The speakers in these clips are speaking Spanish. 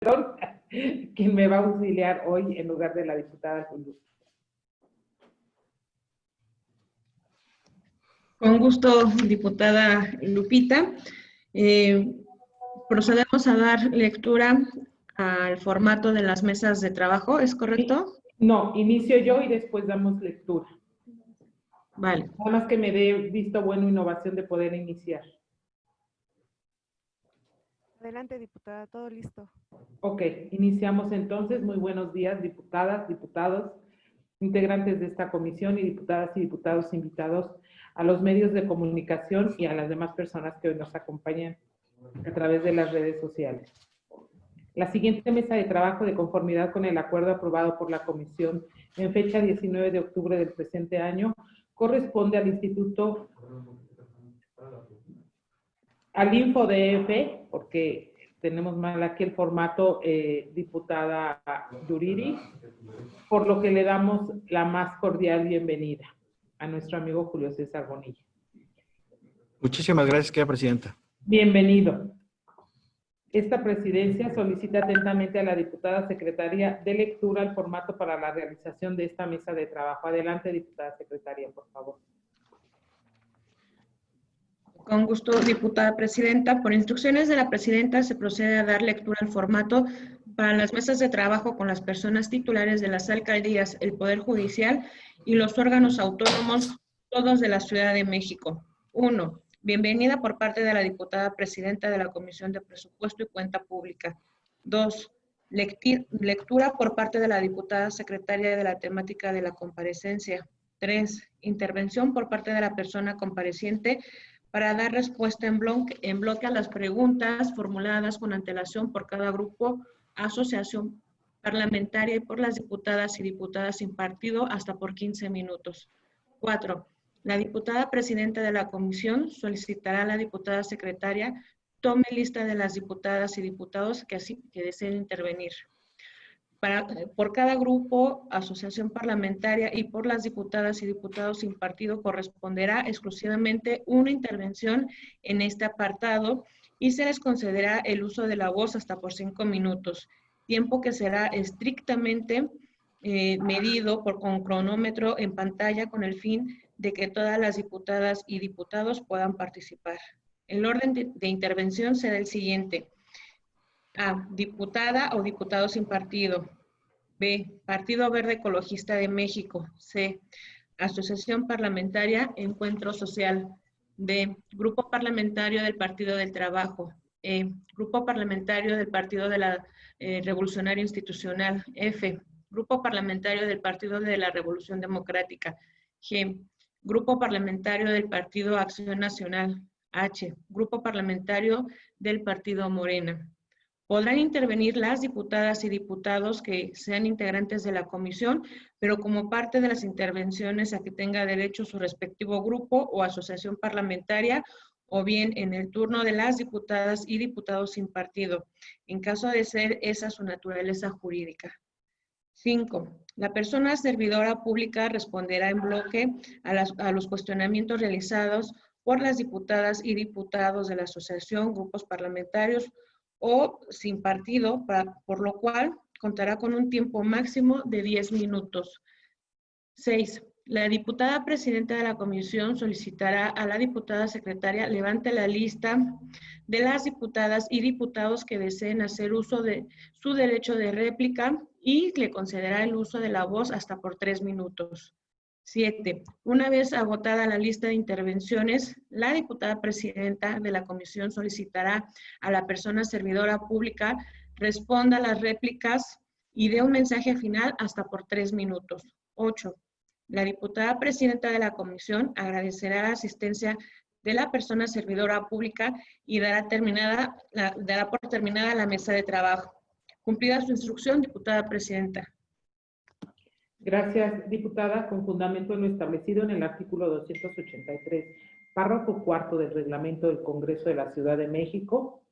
Calderón, quien me va a auxiliar hoy en lugar de la diputada Lupita. Con gusto, diputada Lupita. Procedemos a dar lectura al formato de las mesas de trabajo, ¿es correcto? No, inicio yo y después damos lectura. Vale. Nada más que me dé visto bueno innovación de poder iniciar. Adelante, diputada, todo listo. Ok, iniciamos entonces. Muy buenos días, diputadas, diputados, integrantes de esta comisión y diputadas y diputados invitados a los medios de comunicación y a las demás personas que hoy nos acompañan a través de las redes sociales. La siguiente mesa de trabajo, de conformidad con el acuerdo aprobado por la comisión en fecha 19 de octubre del presente año, corresponde al Instituto, al InfoDF, porque tenemos mal aquí el formato, diputada Yuriri, por lo que le damos la más cordial bienvenida a nuestro amigo Julio César Bonilla. Muchísimas gracias, querida presidenta. Bienvenido. Esta presidencia solicita atentamente a la diputada secretaria de lectura el formato para la realización de esta mesa de trabajo. Adelante, diputada secretaria, por favor. Con gusto, diputada presidenta. Por instrucciones de la presidenta se procede a dar lectura al formato para las mesas de trabajo con las personas titulares de las alcaldías, el Poder Judicial y los órganos autónomos, todos de la Ciudad de México. 1. Bienvenida por parte de la diputada presidenta de la Comisión de Presupuesto y Cuenta Pública. 2. Lectura por parte de la diputada secretaria de la temática de la comparecencia. 3. Intervención por parte de la persona compareciente para dar respuesta en bloque a las preguntas formuladas con antelación por cada grupo, asociación parlamentaria y por las diputadas y diputadas sin partido hasta por 15 minutos. 4. La diputada presidenta de la comisión solicitará a la diputada secretaria tome lista de las diputadas y diputados que deseen intervenir. Por cada grupo, asociación parlamentaria y por las diputadas y diputados sin partido corresponderá exclusivamente una intervención en este apartado y se les concederá el uso de la voz hasta por 5 minutos, tiempo que será estrictamente medido con cronómetro en pantalla con el fin de que todas las diputadas y diputados puedan participar. El orden de intervención será el siguiente. A. Diputada o diputado sin partido. B. Partido Verde Ecologista de México. C. Asociación Parlamentaria Encuentro Social. D. Grupo Parlamentario del Partido del Trabajo. E. Grupo Parlamentario del Partido de la Revolucionario Institucional. F. Grupo Parlamentario del Partido de la Revolución Democrática. G. Grupo Parlamentario del Partido Acción Nacional. H. Grupo Parlamentario del Partido Morena. Podrán intervenir las diputadas y diputados que sean integrantes de la comisión, pero como parte de las intervenciones a que tenga derecho su respectivo grupo o asociación parlamentaria, o bien en el turno de las diputadas y diputados sin partido, en caso de ser esa su naturaleza jurídica. 5. La persona servidora pública responderá en bloque a los cuestionamientos realizados por las diputadas y diputados de la asociación, grupos parlamentarios o sin partido, por lo cual contará con un tiempo máximo de 10 minutos. 6. La diputada presidenta de la comisión solicitará a la diputada secretaria levante la lista de las diputadas y diputados que deseen hacer uso de su derecho de réplica y le concederá el uso de la voz hasta por 3 minutos. 7. Una vez agotada la lista de intervenciones, la diputada presidenta de la comisión solicitará a la persona servidora pública responda a las réplicas y dé un mensaje final hasta por 3 minutos. 8. La diputada presidenta de la comisión agradecerá la asistencia de la persona servidora pública y dará por terminada la mesa de trabajo. Cumplida su instrucción, diputada presidenta. Gracias, diputada. Con fundamento en lo establecido en el artículo 283, párrafo cuarto del reglamento del Congreso de la Ciudad de México,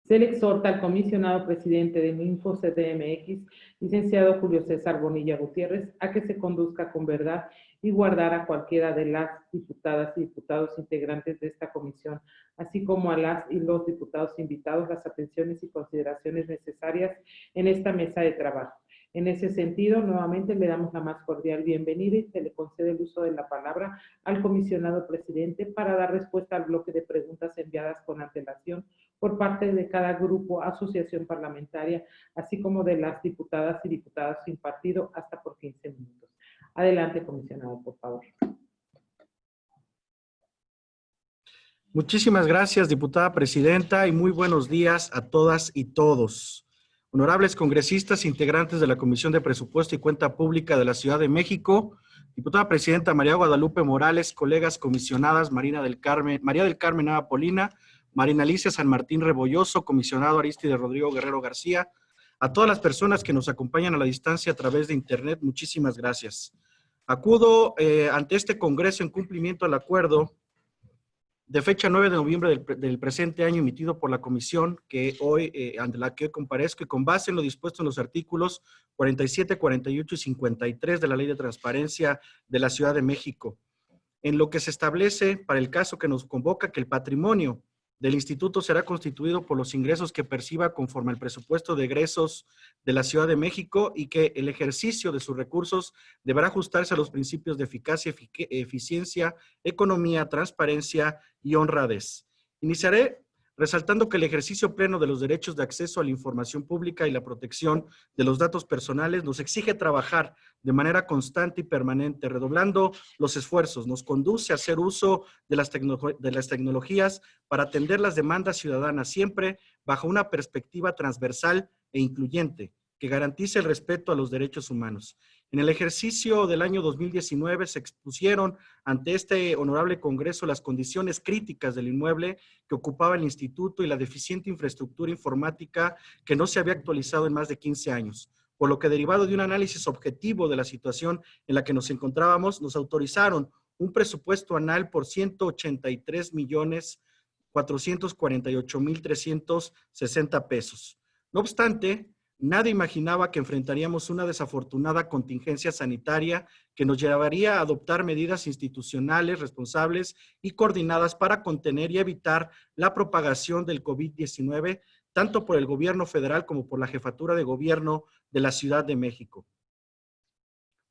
se le exhorta al comisionado presidente de InfoCDMX, licenciado Julio César Bonilla Gutiérrez, a que se conduzca con verdad y guardar a cualquiera de las diputadas y diputados integrantes de esta comisión, así como a las y los diputados invitados, las atenciones y consideraciones necesarias en esta mesa de trabajo. En ese sentido, nuevamente le damos la más cordial bienvenida y se le concede el uso de la palabra al comisionado presidente para dar respuesta al bloque de preguntas enviadas con antelación por parte de cada grupo, asociación parlamentaria, así como de las diputadas y diputados sin partido, hasta por 15 minutos. Adelante, comisionado, por favor. Muchísimas gracias, diputada presidenta, y muy buenos días a todas y todos. Honorables congresistas, integrantes de la Comisión de Presupuesto y Cuenta Pública de la Ciudad de México, diputada presidenta María Guadalupe Morales, colegas comisionadas María del Carmen Nava Polina, Marina Alicia San Martín Rebolloso, comisionado Aristide Rodrigo Guerrero García, a todas las personas que nos acompañan a la distancia a través de internet, muchísimas gracias. Acudo ante este congreso en cumplimiento al acuerdo de fecha 9 de noviembre del presente año emitido por la comisión ante la que hoy comparezco y con base en lo dispuesto en los artículos 47, 48 y 53 de la Ley de Transparencia de la Ciudad de México, en lo que se establece para el caso que nos convoca que el patrimonio del instituto será constituido por los ingresos que perciba conforme al presupuesto de egresos de la Ciudad de México y que el ejercicio de sus recursos deberá ajustarse a los principios de eficacia, eficiencia, economía, transparencia y honradez. Iniciaré resaltando que el ejercicio pleno de los derechos de acceso a la información pública y la protección de los datos personales nos exige trabajar de manera constante y permanente, redoblando los esfuerzos, nos conduce a hacer uso de las tecnologías para atender las demandas ciudadanas, siempre bajo una perspectiva transversal e incluyente, que garantice el respeto a los derechos humanos. En el ejercicio del año 2019 se expusieron ante este honorable Congreso las condiciones críticas del inmueble que ocupaba el instituto y la deficiente infraestructura informática que no se había actualizado en más de 15 años, por lo que derivado de un análisis objetivo de la situación en la que nos encontrábamos, nos autorizaron un presupuesto anual por 183,448,360 pesos. No obstante, nadie imaginaba que enfrentaríamos una desafortunada contingencia sanitaria que nos llevaría a adoptar medidas institucionales responsables y coordinadas para contener y evitar la propagación del COVID-19, tanto por el gobierno federal como por la jefatura de gobierno de la Ciudad de México.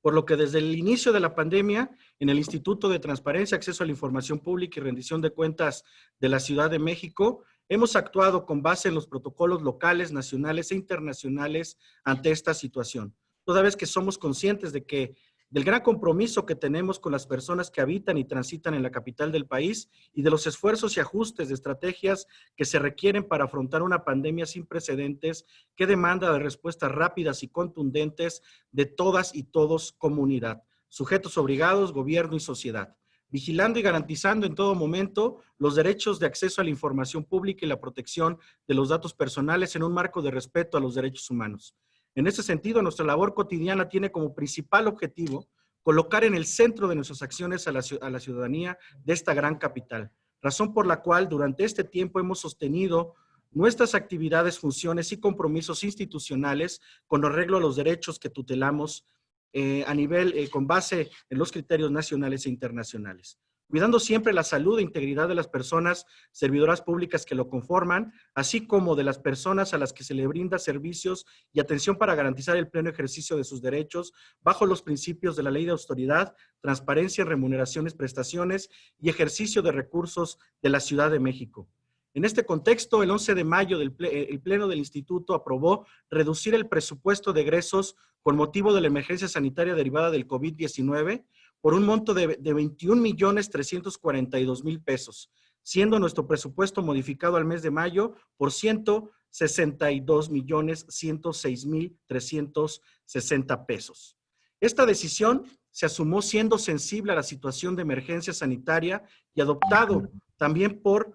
Por lo que desde el inicio de la pandemia, en el Instituto de Transparencia, Acceso a la Información Pública y Rendición de Cuentas de la Ciudad de México, hemos actuado con base en los protocolos locales, nacionales e internacionales ante esta situación, toda vez que somos conscientes del gran compromiso que tenemos con las personas que habitan y transitan en la capital del país y de los esfuerzos y ajustes de estrategias que se requieren para afrontar una pandemia sin precedentes que demanda de respuestas rápidas y contundentes de todas y todos comunidad, sujetos obligados, gobierno y sociedad, vigilando y garantizando en todo momento los derechos de acceso a la información pública y la protección de los datos personales en un marco de respeto a los derechos humanos. En ese sentido, nuestra labor cotidiana tiene como principal objetivo colocar en el centro de nuestras acciones a la ciudadanía de esta gran capital, razón por la cual durante este tiempo hemos sostenido nuestras actividades, funciones y compromisos institucionales con arreglo a los derechos que tutelamos con base en los criterios nacionales e internacionales, cuidando siempre la salud e integridad de las personas servidoras públicas que lo conforman, así como de las personas a las que se le brinda servicios y atención para garantizar el pleno ejercicio de sus derechos bajo los principios de la ley de autoridad, transparencia en remuneraciones, prestaciones y ejercicio de recursos de la Ciudad de México. En este contexto, el 11 de mayo el Pleno del Instituto aprobó reducir el presupuesto de egresos con motivo de la emergencia sanitaria derivada del COVID-19 por un monto de 21,342,000 pesos, siendo nuestro presupuesto modificado al mes de mayo por 162,106,360 pesos. Esta decisión se asumió siendo sensible a la situación de emergencia sanitaria y optando también por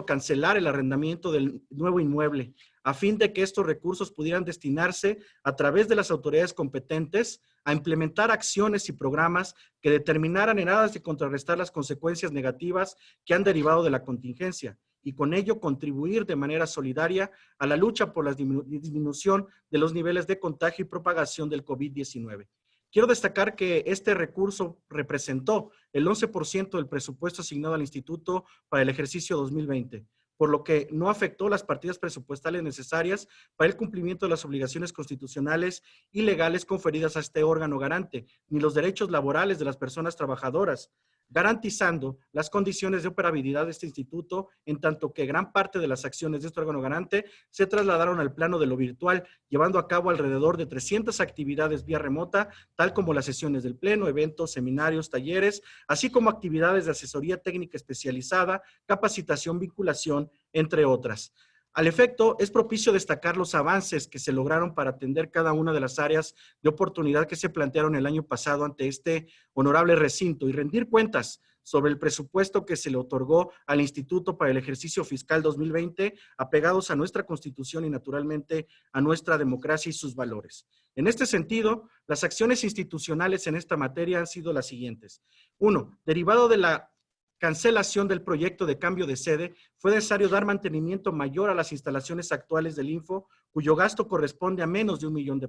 cancelar el arrendamiento del nuevo inmueble, a fin de que estos recursos pudieran destinarse a través de las autoridades competentes a implementar acciones y programas que determinaran en aras de contrarrestar las consecuencias negativas que han derivado de la contingencia y con ello contribuir de manera solidaria a la lucha por la disminución de los niveles de contagio y propagación del COVID-19. Quiero destacar que este recurso representó el 11% del presupuesto asignado al instituto para el ejercicio 2020, por lo que no afectó las partidas presupuestales necesarias para el cumplimiento de las obligaciones constitucionales y legales conferidas a este órgano garante, ni los derechos laborales de las personas trabajadoras, garantizando las condiciones de operabilidad de este instituto, en tanto que gran parte de las acciones de este órgano garante se trasladaron al plano de lo virtual, llevando a cabo alrededor de 300 actividades vía remota, tal como las sesiones del pleno, eventos, seminarios, talleres, así como actividades de asesoría técnica especializada, capacitación, vinculación, entre otras. Al efecto, es propicio destacar los avances que se lograron para atender cada una de las áreas de oportunidad que se plantearon el año pasado ante este honorable recinto y rendir cuentas sobre el presupuesto que se le otorgó al Instituto para el ejercicio fiscal 2020, apegados a nuestra Constitución y naturalmente a nuestra democracia y sus valores. En este sentido, las acciones institucionales en esta materia han sido las siguientes. 1. Derivado de la cancelación del proyecto de cambio de sede, fue necesario dar mantenimiento mayor a las instalaciones actuales del Info, cuyo gasto corresponde a menos de $1 millón.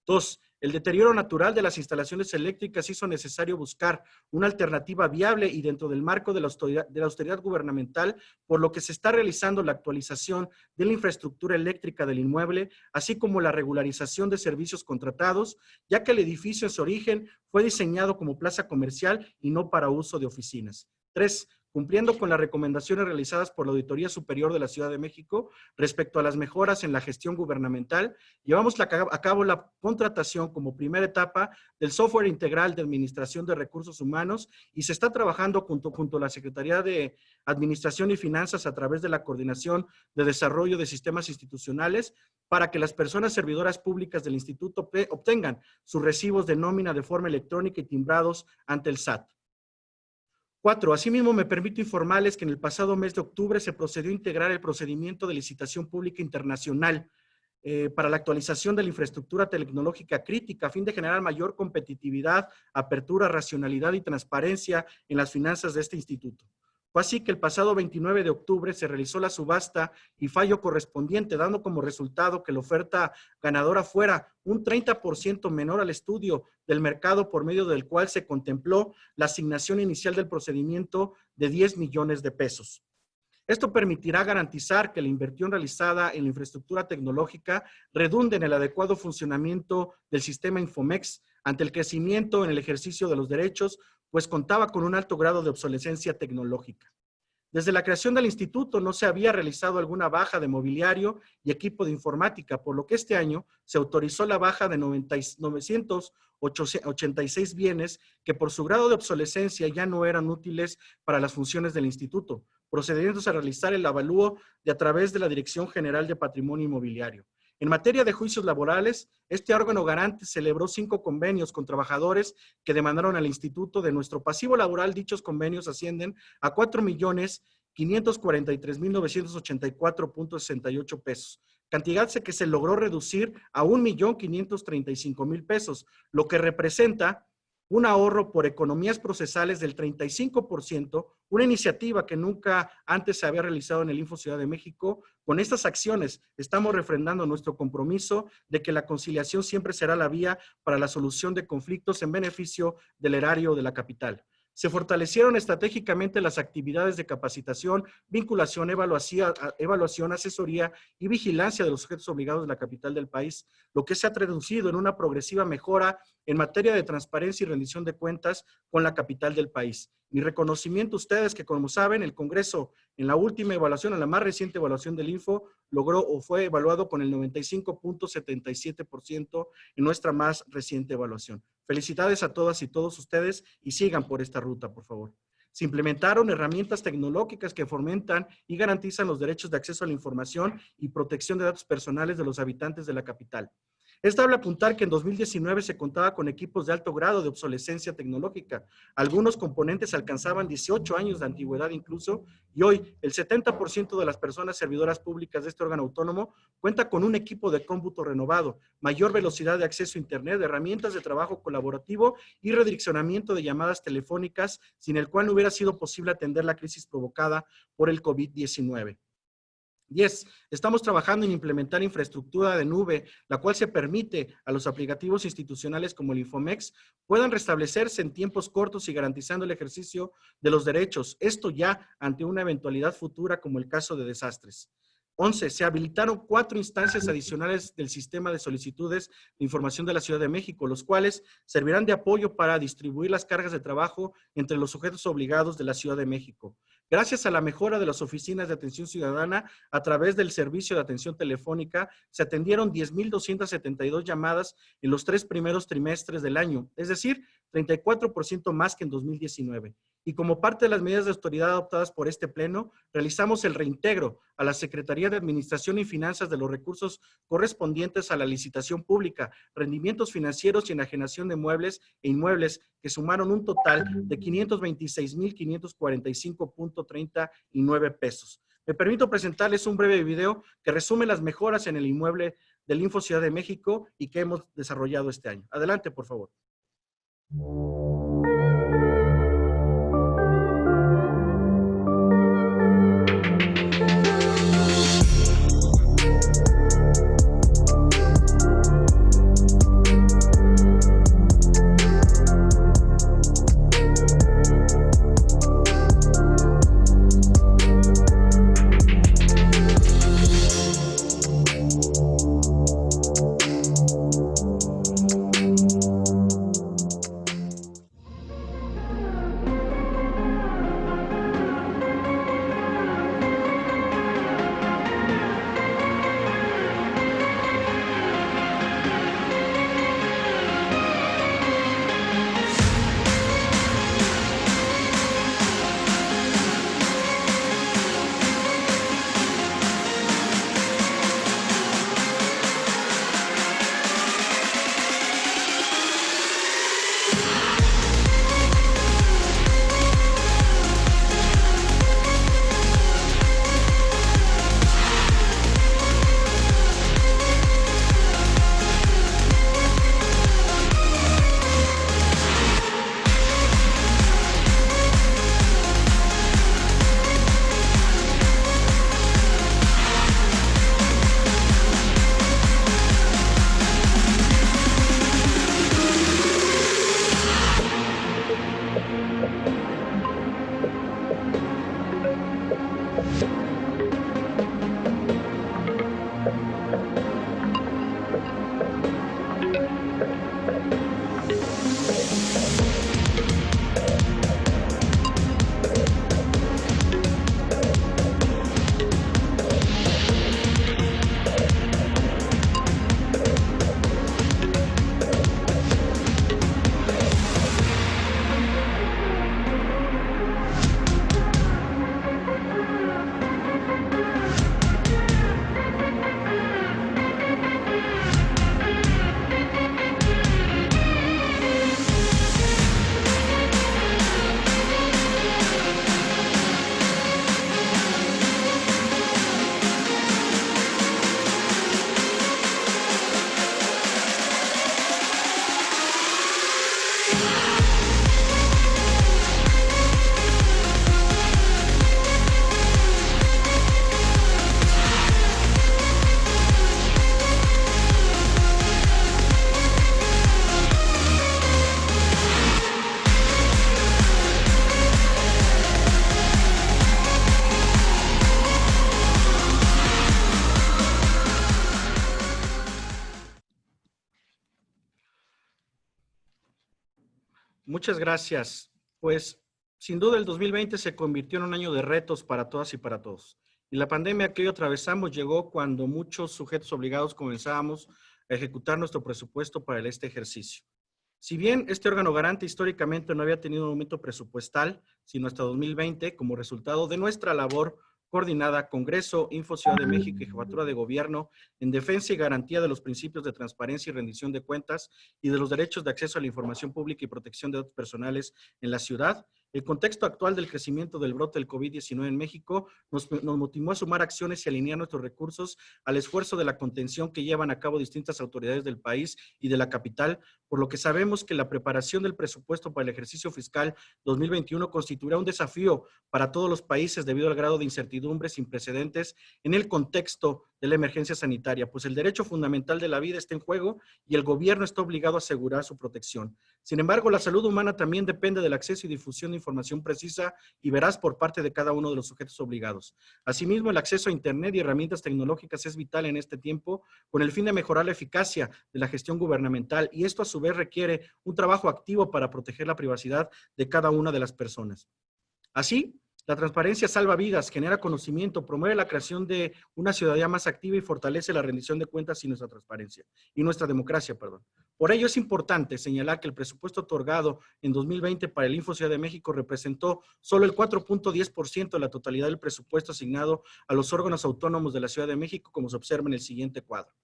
2. El deterioro natural de las instalaciones eléctricas hizo necesario buscar una alternativa viable y dentro del marco de la austeridad gubernamental, por lo que se está realizando la actualización de la infraestructura eléctrica del inmueble, así como la regularización de servicios contratados, ya que el edificio en su origen fue diseñado como plaza comercial y no para uso de oficinas. 3. Cumpliendo con las recomendaciones realizadas por la Auditoría Superior de la Ciudad de México respecto a las mejoras en la gestión gubernamental, llevamos a cabo la contratación como primera etapa del software integral de administración de recursos humanos y se está trabajando junto a la Secretaría de Administración y Finanzas a través de la Coordinación de Desarrollo de Sistemas Institucionales para que las personas servidoras públicas del instituto obtengan sus recibos de nómina de forma electrónica y timbrados ante el SAT. 4. Asimismo, me permito informarles que en el pasado mes de octubre se procedió a integrar el procedimiento de licitación pública internacional para la actualización de la infraestructura tecnológica crítica a fin de generar mayor competitividad, apertura, racionalidad y transparencia en las finanzas de este instituto. Fue así que el pasado 29 de octubre se realizó la subasta y fallo correspondiente, dando como resultado que la oferta ganadora fuera un 30% menor al estudio del mercado por medio del cual se contempló la asignación inicial del procedimiento de 10 millones de pesos. Esto permitirá garantizar que la inversión realizada en la infraestructura tecnológica redunde en el adecuado funcionamiento del sistema Infomex ante el crecimiento en el ejercicio de los derechos, pues contaba con un alto grado de obsolescencia tecnológica. Desde la creación del instituto no se había realizado alguna baja de mobiliario y equipo de informática, por lo que este año se autorizó la baja de 986 bienes que por su grado de obsolescencia ya no eran útiles para las funciones del instituto, procediéndose a realizar el avalúo a través de la Dirección General de Patrimonio Inmobiliario. En materia de juicios laborales, este órgano garante celebró 5 convenios con trabajadores que demandaron al instituto. De nuestro pasivo laboral, dichos convenios ascienden a 4,543,984.68 pesos, cantidad que se logró reducir a 1,535,000 pesos, lo que representa un ahorro por economías procesales del 35%, una iniciativa que nunca antes se había realizado en el Info Ciudad de México. Con estas acciones estamos refrendando nuestro compromiso de que la conciliación siempre será la vía para la solución de conflictos en beneficio del erario de la capital. Se fortalecieron estratégicamente las actividades de capacitación, vinculación, evaluación, asesoría y vigilancia de los sujetos obligados de la capital del país, lo que se ha traducido en una progresiva mejora en materia de transparencia y rendición de cuentas con la capital del país. Mi reconocimiento a ustedes que, como saben, el Congreso en la última evaluación, en la más reciente evaluación del Info, logró o fue evaluado con el 95.77% en nuestra más reciente evaluación. Felicidades a todas y todos ustedes y sigan por esta ruta, por favor. Se implementaron herramientas tecnológicas que fomentan y garantizan los derechos de acceso a la información y protección de datos personales de los habitantes de la capital. Es dable apuntar que en 2019 se contaba con equipos de alto grado de obsolescencia tecnológica. Algunos componentes alcanzaban 18 años de antigüedad incluso, y hoy el 70% de las personas servidoras públicas de este órgano autónomo cuenta con un equipo de cómputo renovado, mayor velocidad de acceso a Internet, herramientas de trabajo colaborativo y redireccionamiento de llamadas telefónicas, sin el cual no hubiera sido posible atender la crisis provocada por el COVID-19. 10. Estamos trabajando en implementar infraestructura de nube, la cual se permite a los aplicativos institucionales como el Infomex puedan restablecerse en tiempos cortos y garantizando el ejercicio de los derechos. Esto ya ante una eventualidad futura como el caso de desastres. 11. Se habilitaron 4 instancias adicionales del sistema de solicitudes de información de la Ciudad de México, los cuales servirán de apoyo para distribuir las cargas de trabajo entre los sujetos obligados de la Ciudad de México. Gracias a la mejora de las oficinas de atención ciudadana a través del servicio de atención telefónica, se atendieron 10,272 llamadas en los 3 primeros trimestres del año, es decir, 34% más que en 2019. Y como parte de las medidas de autoridad adoptadas por este pleno, realizamos el reintegro a la Secretaría de Administración y Finanzas de los recursos correspondientes a la licitación pública, rendimientos financieros y enajenación de muebles e inmuebles que sumaron un total de 526,545.39 pesos. Me permito presentarles un breve video que resume las mejoras en el inmueble del Info Ciudad de México y que hemos desarrollado este año. Adelante, por favor. Muchas gracias. Pues, sin duda el 2020 se convirtió en un año de retos para todas y para todos. Y la pandemia que hoy atravesamos llegó cuando muchos sujetos obligados comenzábamos a ejecutar nuestro presupuesto para este ejercicio. Si bien este órgano garante históricamente no había tenido un aumento presupuestal, sino hasta 2020, como resultado de nuestra labor coordinada Congreso, Info Ciudad de México y Jefatura de Gobierno en defensa y garantía de los principios de transparencia y rendición de cuentas y de los derechos de acceso a la información pública y protección de datos personales en la ciudad, El contexto actual del crecimiento del brote del COVID-19 en México nos motivó a sumar acciones y alinear nuestros recursos al esfuerzo de la contención que llevan a cabo distintas autoridades del país y de la capital, por lo que sabemos que la preparación del presupuesto para el ejercicio fiscal 2021 constituirá un desafío para todos los países debido al grado de incertidumbre sin precedentes en el contexto de la emergencia sanitaria, pues el derecho fundamental de la vida está en juego y el gobierno está obligado a asegurar su protección. Sin embargo, la salud humana también depende del acceso y difusión de información precisa y veraz por parte de cada uno de los sujetos obligados. Asimismo, el acceso a Internet y herramientas tecnológicas es vital en este tiempo con el fin de mejorar la eficacia de la gestión gubernamental y esto a su vez requiere un trabajo activo para proteger la privacidad de cada una de las personas. Así, la transparencia salva vidas, genera conocimiento, promueve la creación de una ciudadanía más activa y fortalece la rendición de cuentas y nuestra transparencia, y nuestra democracia, perdón. Por ello es importante señalar que el presupuesto otorgado en 2020 para el Info Ciudad de México representó solo el 4.10% de la totalidad del presupuesto asignado a los órganos autónomos de la Ciudad de México, como se observa en el siguiente cuadro.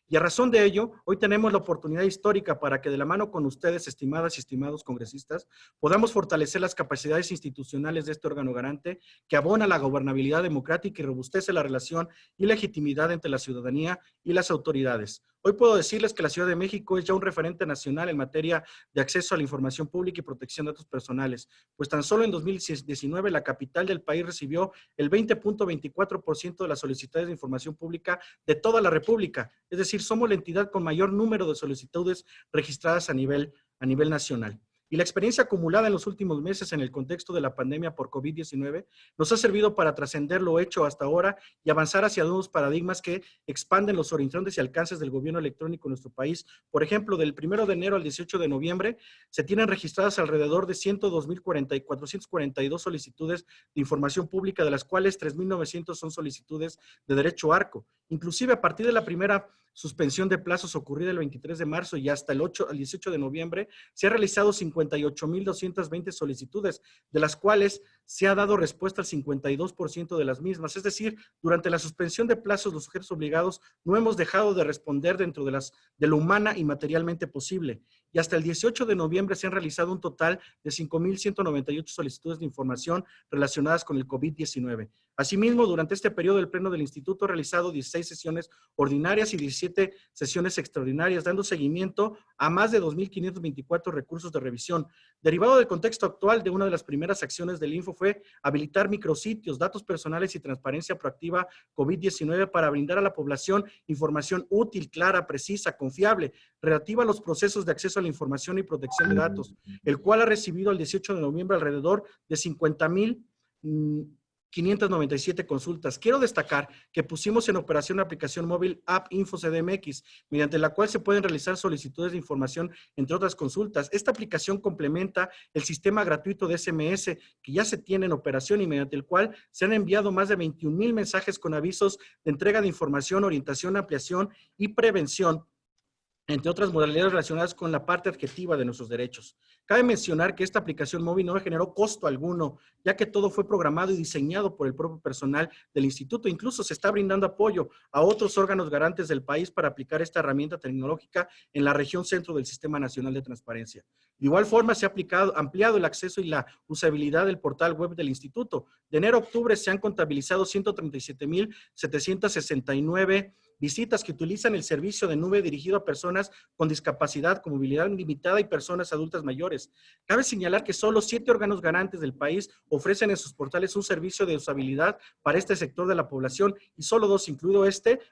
Y a razón de ello, hoy tenemos la oportunidad histórica para que de la mano con ustedes, estimadas y estimados congresistas, podamos fortalecer las capacidades institucionales de este órgano garante que abona la gobernabilidad democrática y robustece la relación y legitimidad entre la ciudadanía y las autoridades. Hoy puedo decirles que la Ciudad de México es ya un referente nacional en materia de acceso a la información pública y protección de datos personales, pues tan solo en 2019 la capital del país recibió el 20.24% de las solicitudes de información pública de toda la República, es decir, somos la entidad con mayor número de solicitudes registradas a nivel nacional. Y la experiencia acumulada en los últimos meses en el contexto de la pandemia por COVID-19 nos ha servido para trascender lo hecho hasta ahora y avanzar hacia nuevos paradigmas que expanden los horizontes y alcances del gobierno electrónico en nuestro país. Por ejemplo, del 1 de enero al 18 de noviembre se tienen registradas alrededor de 102.442 solicitudes de información pública, de las cuales 3.900 son solicitudes de derecho ARCO. Inclusive a partir de la primera suspensión de plazos ocurrida el 23 de marzo y hasta el 18 de noviembre, se ha realizado 58.220 solicitudes, de las cuales se ha dado respuesta al 52% de las mismas. Es decir, durante la suspensión de plazos, los sujetos obligados no hemos dejado de responder dentro de lo humana y materialmente posible. Y hasta el 18 de noviembre se han realizado un total de 5.198 solicitudes de información relacionadas con el COVID-19. Asimismo, durante este periodo, el Pleno del Instituto ha realizado 16 sesiones ordinarias y 17 sesiones extraordinarias, dando seguimiento a más de 2.524 recursos de revisión. Derivado del contexto actual, de una de las primeras acciones del Info fue habilitar micrositios, datos personales y transparencia proactiva COVID-19 para brindar a la población información útil, clara, precisa, confiable, relativa a los procesos de acceso a la información y protección de datos, el cual ha recibido el 18 de noviembre alrededor de 50.597 consultas. Quiero destacar que pusimos en operación una aplicación móvil App Info CDMX, mediante la cual se pueden realizar solicitudes de información, entre otras consultas. Esta aplicación complementa el sistema gratuito de SMS que ya se tiene en operación y mediante el cual se han enviado más de 21,000 mensajes con avisos de entrega de información, orientación, ampliación y prevención, entre otras modalidades relacionadas con la parte adjetiva de nuestros derechos. Cabe mencionar que esta aplicación móvil no generó costo alguno, ya que todo fue programado y diseñado por el propio personal del instituto. Incluso se está brindando apoyo a otros órganos garantes del país para aplicar esta herramienta tecnológica en la región centro del Sistema Nacional de Transparencia. De igual forma, se ha ampliado el acceso y la usabilidad del portal web del instituto. De enero a octubre se han contabilizado 137.769 visitas que utilizan el servicio de nube dirigido a personas con discapacidad, con movilidad limitada y personas adultas mayores. Cabe señalar que solo 7 órganos garantes del país ofrecen en sus portales un servicio de usabilidad para este sector de la población y solo 2, incluido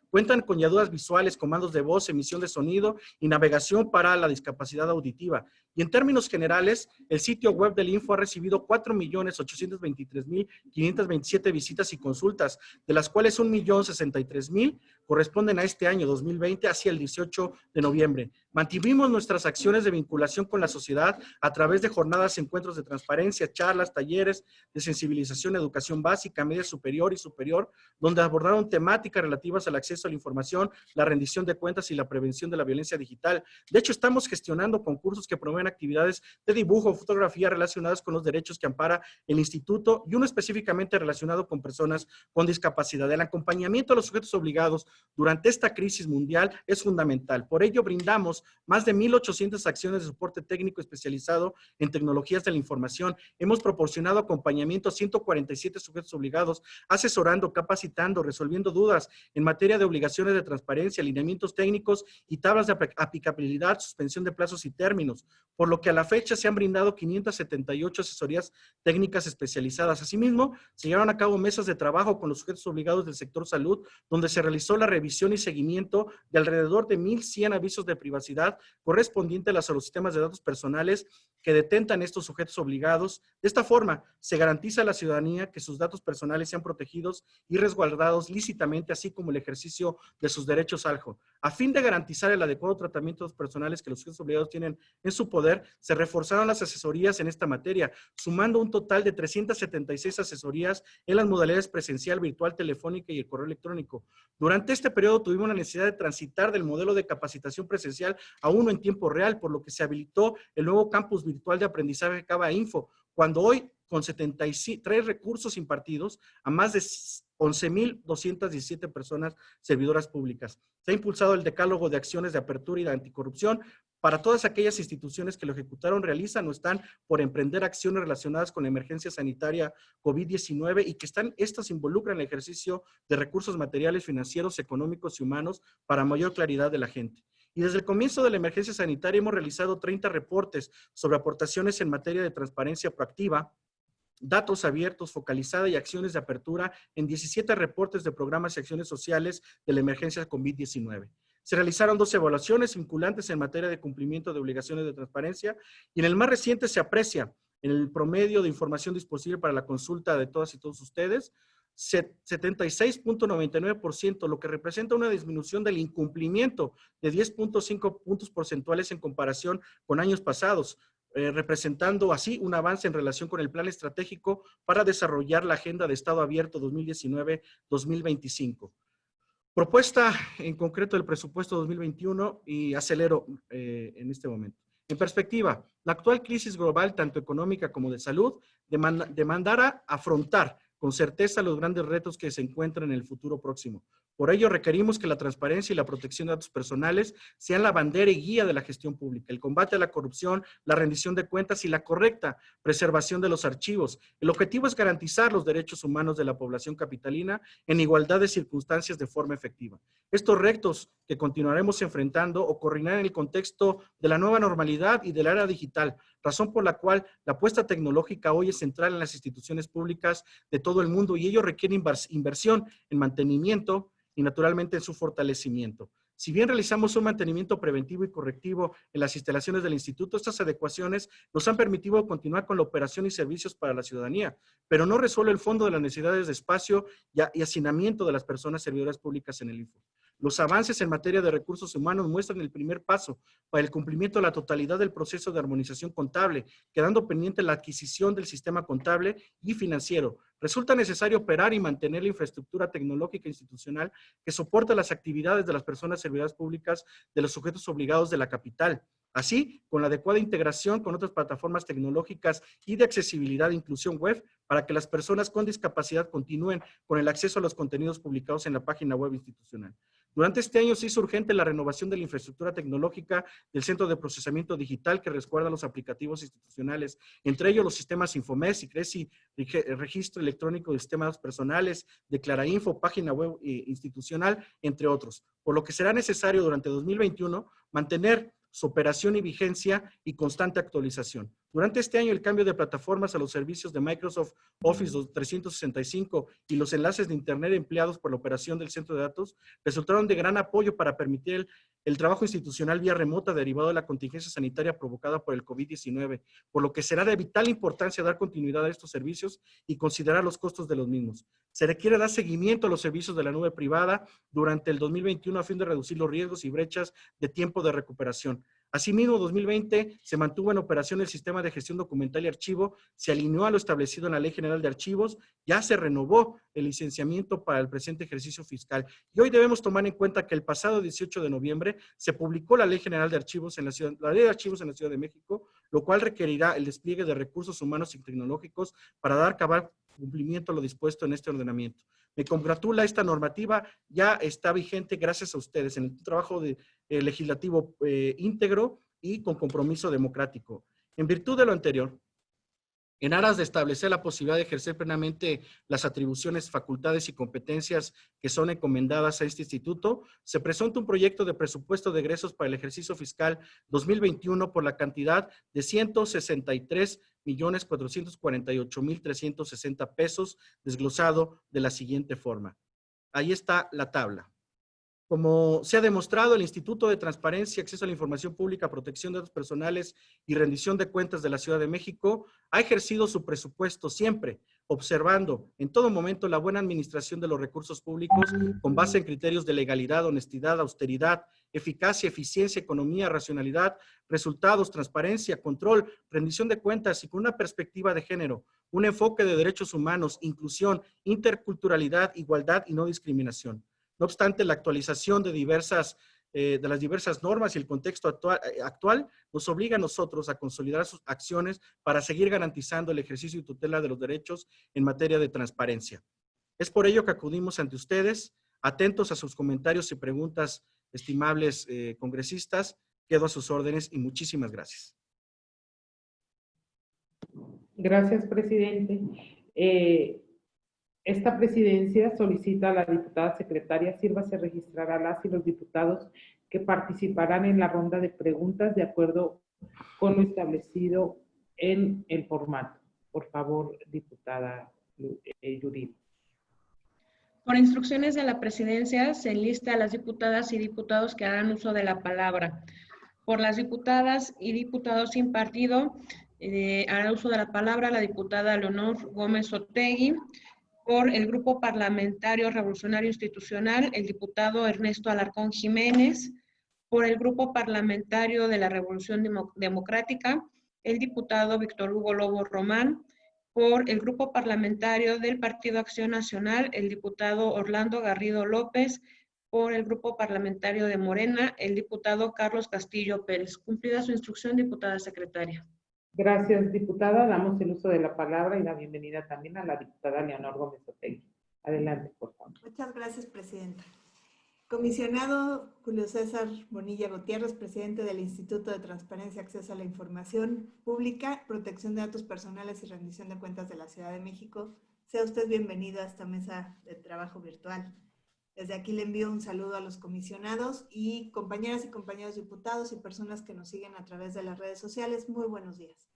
cuentan con llamadas visuales, comandos de voz, emisión de sonido y navegación para la discapacidad auditiva. Y en términos generales, el sitio web del Info ha recibido 4.823.527 visitas y consultas, de las cuales 1.063.000 corresponden a este año 2020 hacia el 18 de noviembre. Mantuvimos nuestras acciones de vinculación con la sociedad a través de jornadas, encuentros de transparencia, charlas, talleres de sensibilización, educación básica, media superior y superior, donde abordaron temáticas relativas al acceso a la información, la rendición de cuentas y la prevención de la violencia digital. De hecho, estamos gestionando concursos que promueven actividades de dibujo o fotografía relacionadas con los derechos que ampara el instituto y uno específicamente relacionado con personas con discapacidad. El acompañamiento a los sujetos obligados durante esta crisis mundial es fundamental. Por ello, brindamos más de 1,800 acciones de soporte técnico especializado en tecnologías de la información. Hemos proporcionado acompañamiento a 147 sujetos obligados, asesorando, capacitando, resolviendo dudas en materia de obligaciones de transparencia, alineamientos técnicos y tablas de aplicabilidad, suspensión de plazos y términos, por lo que a la fecha se han brindado 578 asesorías técnicas especializadas. Asimismo, se llevaron a cabo mesas de trabajo con los sujetos obligados del sector salud, donde se realizó la revisión y seguimiento de alrededor de 1,100 avisos de privacidad correspondientes a los sistemas de datos personales que detentan estos sujetos obligados. De esta forma, se garantiza a la ciudadanía que sus datos personales sean protegidos y resguardados lícitamente, así como el ejercicio de sus derechos a fin de garantizar el adecuado tratamiento de los personales que los sujetos obligados tienen en su poder, se reforzaron las asesorías en esta materia, sumando un total de 376 asesorías en las modalidades presencial, virtual, telefónica y el correo electrónico. Durante este periodo tuvimos la necesidad de transitar del modelo de capacitación presencial a uno en tiempo real, por lo que se habilitó el nuevo campus virtual de aprendizaje Cava Info, cuando hoy, con 73 recursos impartidos a más de 11,217 personas servidoras públicas. Se ha impulsado el decálogo de acciones de apertura y de anticorrupción para todas aquellas instituciones que lo ejecutaron, realizan o están por emprender acciones relacionadas con la emergencia sanitaria COVID-19 y que estas involucran el ejercicio de recursos materiales, financieros, económicos y humanos para mayor claridad de la gente. Y desde el comienzo de la emergencia sanitaria hemos realizado 30 reportes sobre aportaciones en materia de transparencia proactiva, datos abiertos, focalizada y acciones de apertura en 17 reportes de programas y acciones sociales de la emergencia COVID-19. Se realizaron 2 evaluaciones vinculantes en materia de cumplimiento de obligaciones de transparencia y en el más reciente se aprecia en el promedio de información disponible para la consulta de todas y todos ustedes, 76.99%, lo que representa una disminución del incumplimiento de 10.5 puntos porcentuales en comparación con años pasados, representando así un avance en relación con el plan estratégico para desarrollar la Agenda de Estado Abierto 2019-2025. Propuesta en concreto del presupuesto 2021 y acelero en este momento. En perspectiva, la actual crisis global, tanto económica como de salud, demandará afrontar con certeza los grandes retos que se encuentran en el futuro próximo. Por ello, requerimos que la transparencia y la protección de datos personales sean la bandera y guía de la gestión pública, el combate a la corrupción, la rendición de cuentas y la correcta preservación de los archivos. El objetivo es garantizar los derechos humanos de la población capitalina en igualdad de circunstancias de forma efectiva. Estos retos que continuaremos enfrentando ocurrirán en el contexto de la nueva normalidad y de la era digital, razón por la cual la apuesta tecnológica hoy es central en las instituciones públicas de todo el mundo y ello requiere inversión en mantenimiento y naturalmente en su fortalecimiento. Si bien realizamos un mantenimiento preventivo y correctivo en las instalaciones del instituto, estas adecuaciones nos han permitido continuar con la operación y servicios para la ciudadanía, pero no resuelve el fondo de las necesidades de espacio y hacinamiento de las personas servidoras públicas en el INFO. Los avances en materia de recursos humanos muestran el primer paso para el cumplimiento de la totalidad del proceso de armonización contable, quedando pendiente la adquisición del sistema contable y financiero. Resulta necesario operar y mantener la infraestructura tecnológica e institucional que soporta las actividades de las personas servidoras públicas de los sujetos obligados de la capital. Así, con la adecuada integración con otras plataformas tecnológicas y de accesibilidad e inclusión web para que las personas con discapacidad continúen con el acceso a los contenidos publicados en la página web institucional. Durante este año se hizo urgente la renovación de la infraestructura tecnológica del Centro de Procesamiento Digital que resguarda los aplicativos institucionales, entre ellos los sistemas Infomes y CRECI, Registro Electrónico de Sistemas Personales, Declarainfo, página web institucional, entre otros. Por lo que será necesario durante 2021 mantener su operación y vigencia y constante actualización. Durante este año, el cambio de plataformas a los servicios de Microsoft Office 365 y los enlaces de Internet empleados por la operación del centro de datos resultaron de gran apoyo para permitir el trabajo institucional vía remota derivado de la contingencia sanitaria provocada por el COVID-19, por lo que será de vital importancia dar continuidad a estos servicios y considerar los costos de los mismos. Se requiere dar seguimiento a los servicios de la nube privada durante el 2021 a fin de reducir los riesgos y brechas de tiempo de recuperación. Asimismo, 2020 se mantuvo en operación el sistema de gestión documental y archivo, se alineó a lo establecido en la Ley General de Archivos, ya se renovó el licenciamiento para el presente ejercicio fiscal. Y hoy debemos tomar en cuenta que el pasado 18 de noviembre se publicó la Ley General de Archivos en la Ley de Archivos en la Ciudad de México, lo cual requerirá el despliegue de recursos humanos y tecnológicos para dar cabal cumplimiento a lo dispuesto en este ordenamiento. Me congratula esta normativa, ya está vigente gracias a ustedes en el trabajo legislativo íntegro y con compromiso democrático. En virtud de lo anterior, en aras de establecer la posibilidad de ejercer plenamente las atribuciones, facultades y competencias que son encomendadas a este instituto, se presenta un proyecto de presupuesto de egresos para el ejercicio fiscal 2021 por la cantidad de 163,448,360 pesos, desglosado de la siguiente forma. Ahí está la tabla. Como se ha demostrado, el Instituto de Transparencia, Acceso a la Información Pública, Protección de Datos Personales y Rendición de Cuentas de la Ciudad de México ha ejercido su presupuesto siempre, observando en todo momento la buena administración de los recursos públicos con base en criterios de legalidad, honestidad, austeridad, eficacia, eficiencia, economía, racionalidad, resultados, transparencia, control, rendición de cuentas y con una perspectiva de género, un enfoque de derechos humanos, inclusión, interculturalidad, igualdad y no discriminación. No obstante, la actualización de las diversas normas y el contexto actual nos obliga a nosotros a consolidar sus acciones para seguir garantizando el ejercicio y tutela de los derechos en materia de transparencia. Es por ello que acudimos ante ustedes, atentos a sus comentarios y preguntas, estimables congresistas. Quedo a sus órdenes y muchísimas gracias. Gracias, presidente. Esta presidencia solicita a la diputada secretaria sírvase registrar a las y los diputados que participarán en la ronda de preguntas de acuerdo con lo establecido en el formato. Por favor, diputada Yuribe. Por instrucciones de la presidencia, se enlista a las diputadas y diputados que harán uso de la palabra. Por las diputadas y diputados sin partido, hará uso de la palabra la diputada Leonor Gómez Otegui. Por el Grupo Parlamentario Revolucionario Institucional, el diputado Ernesto Alarcón Jiménez. Por el Grupo Parlamentario de la Revolución Democrática, el diputado Víctor Hugo Lobo Román. Por el Grupo Parlamentario del Partido Acción Nacional, el diputado Orlando Garrido López. Por el Grupo Parlamentario de Morena, el diputado Carlos Castillo Pérez. Cumplida su instrucción, diputada secretaria. Gracias, diputada. Damos el uso de la palabra y la bienvenida también a la diputada Leonor Gómez Otegui. Adelante, por favor. Muchas gracias, presidenta. Comisionado Julio César Bonilla Gutiérrez, presidente del Instituto de Transparencia, Acceso a la Información Pública, Protección de Datos Personales y Rendición de Cuentas de la Ciudad de México, sea usted bienvenido a esta mesa de trabajo virtual. Desde aquí le envío un saludo a los comisionados y compañeras y compañeros diputados y personas que nos siguen a través de las redes sociales. Muy buenos días.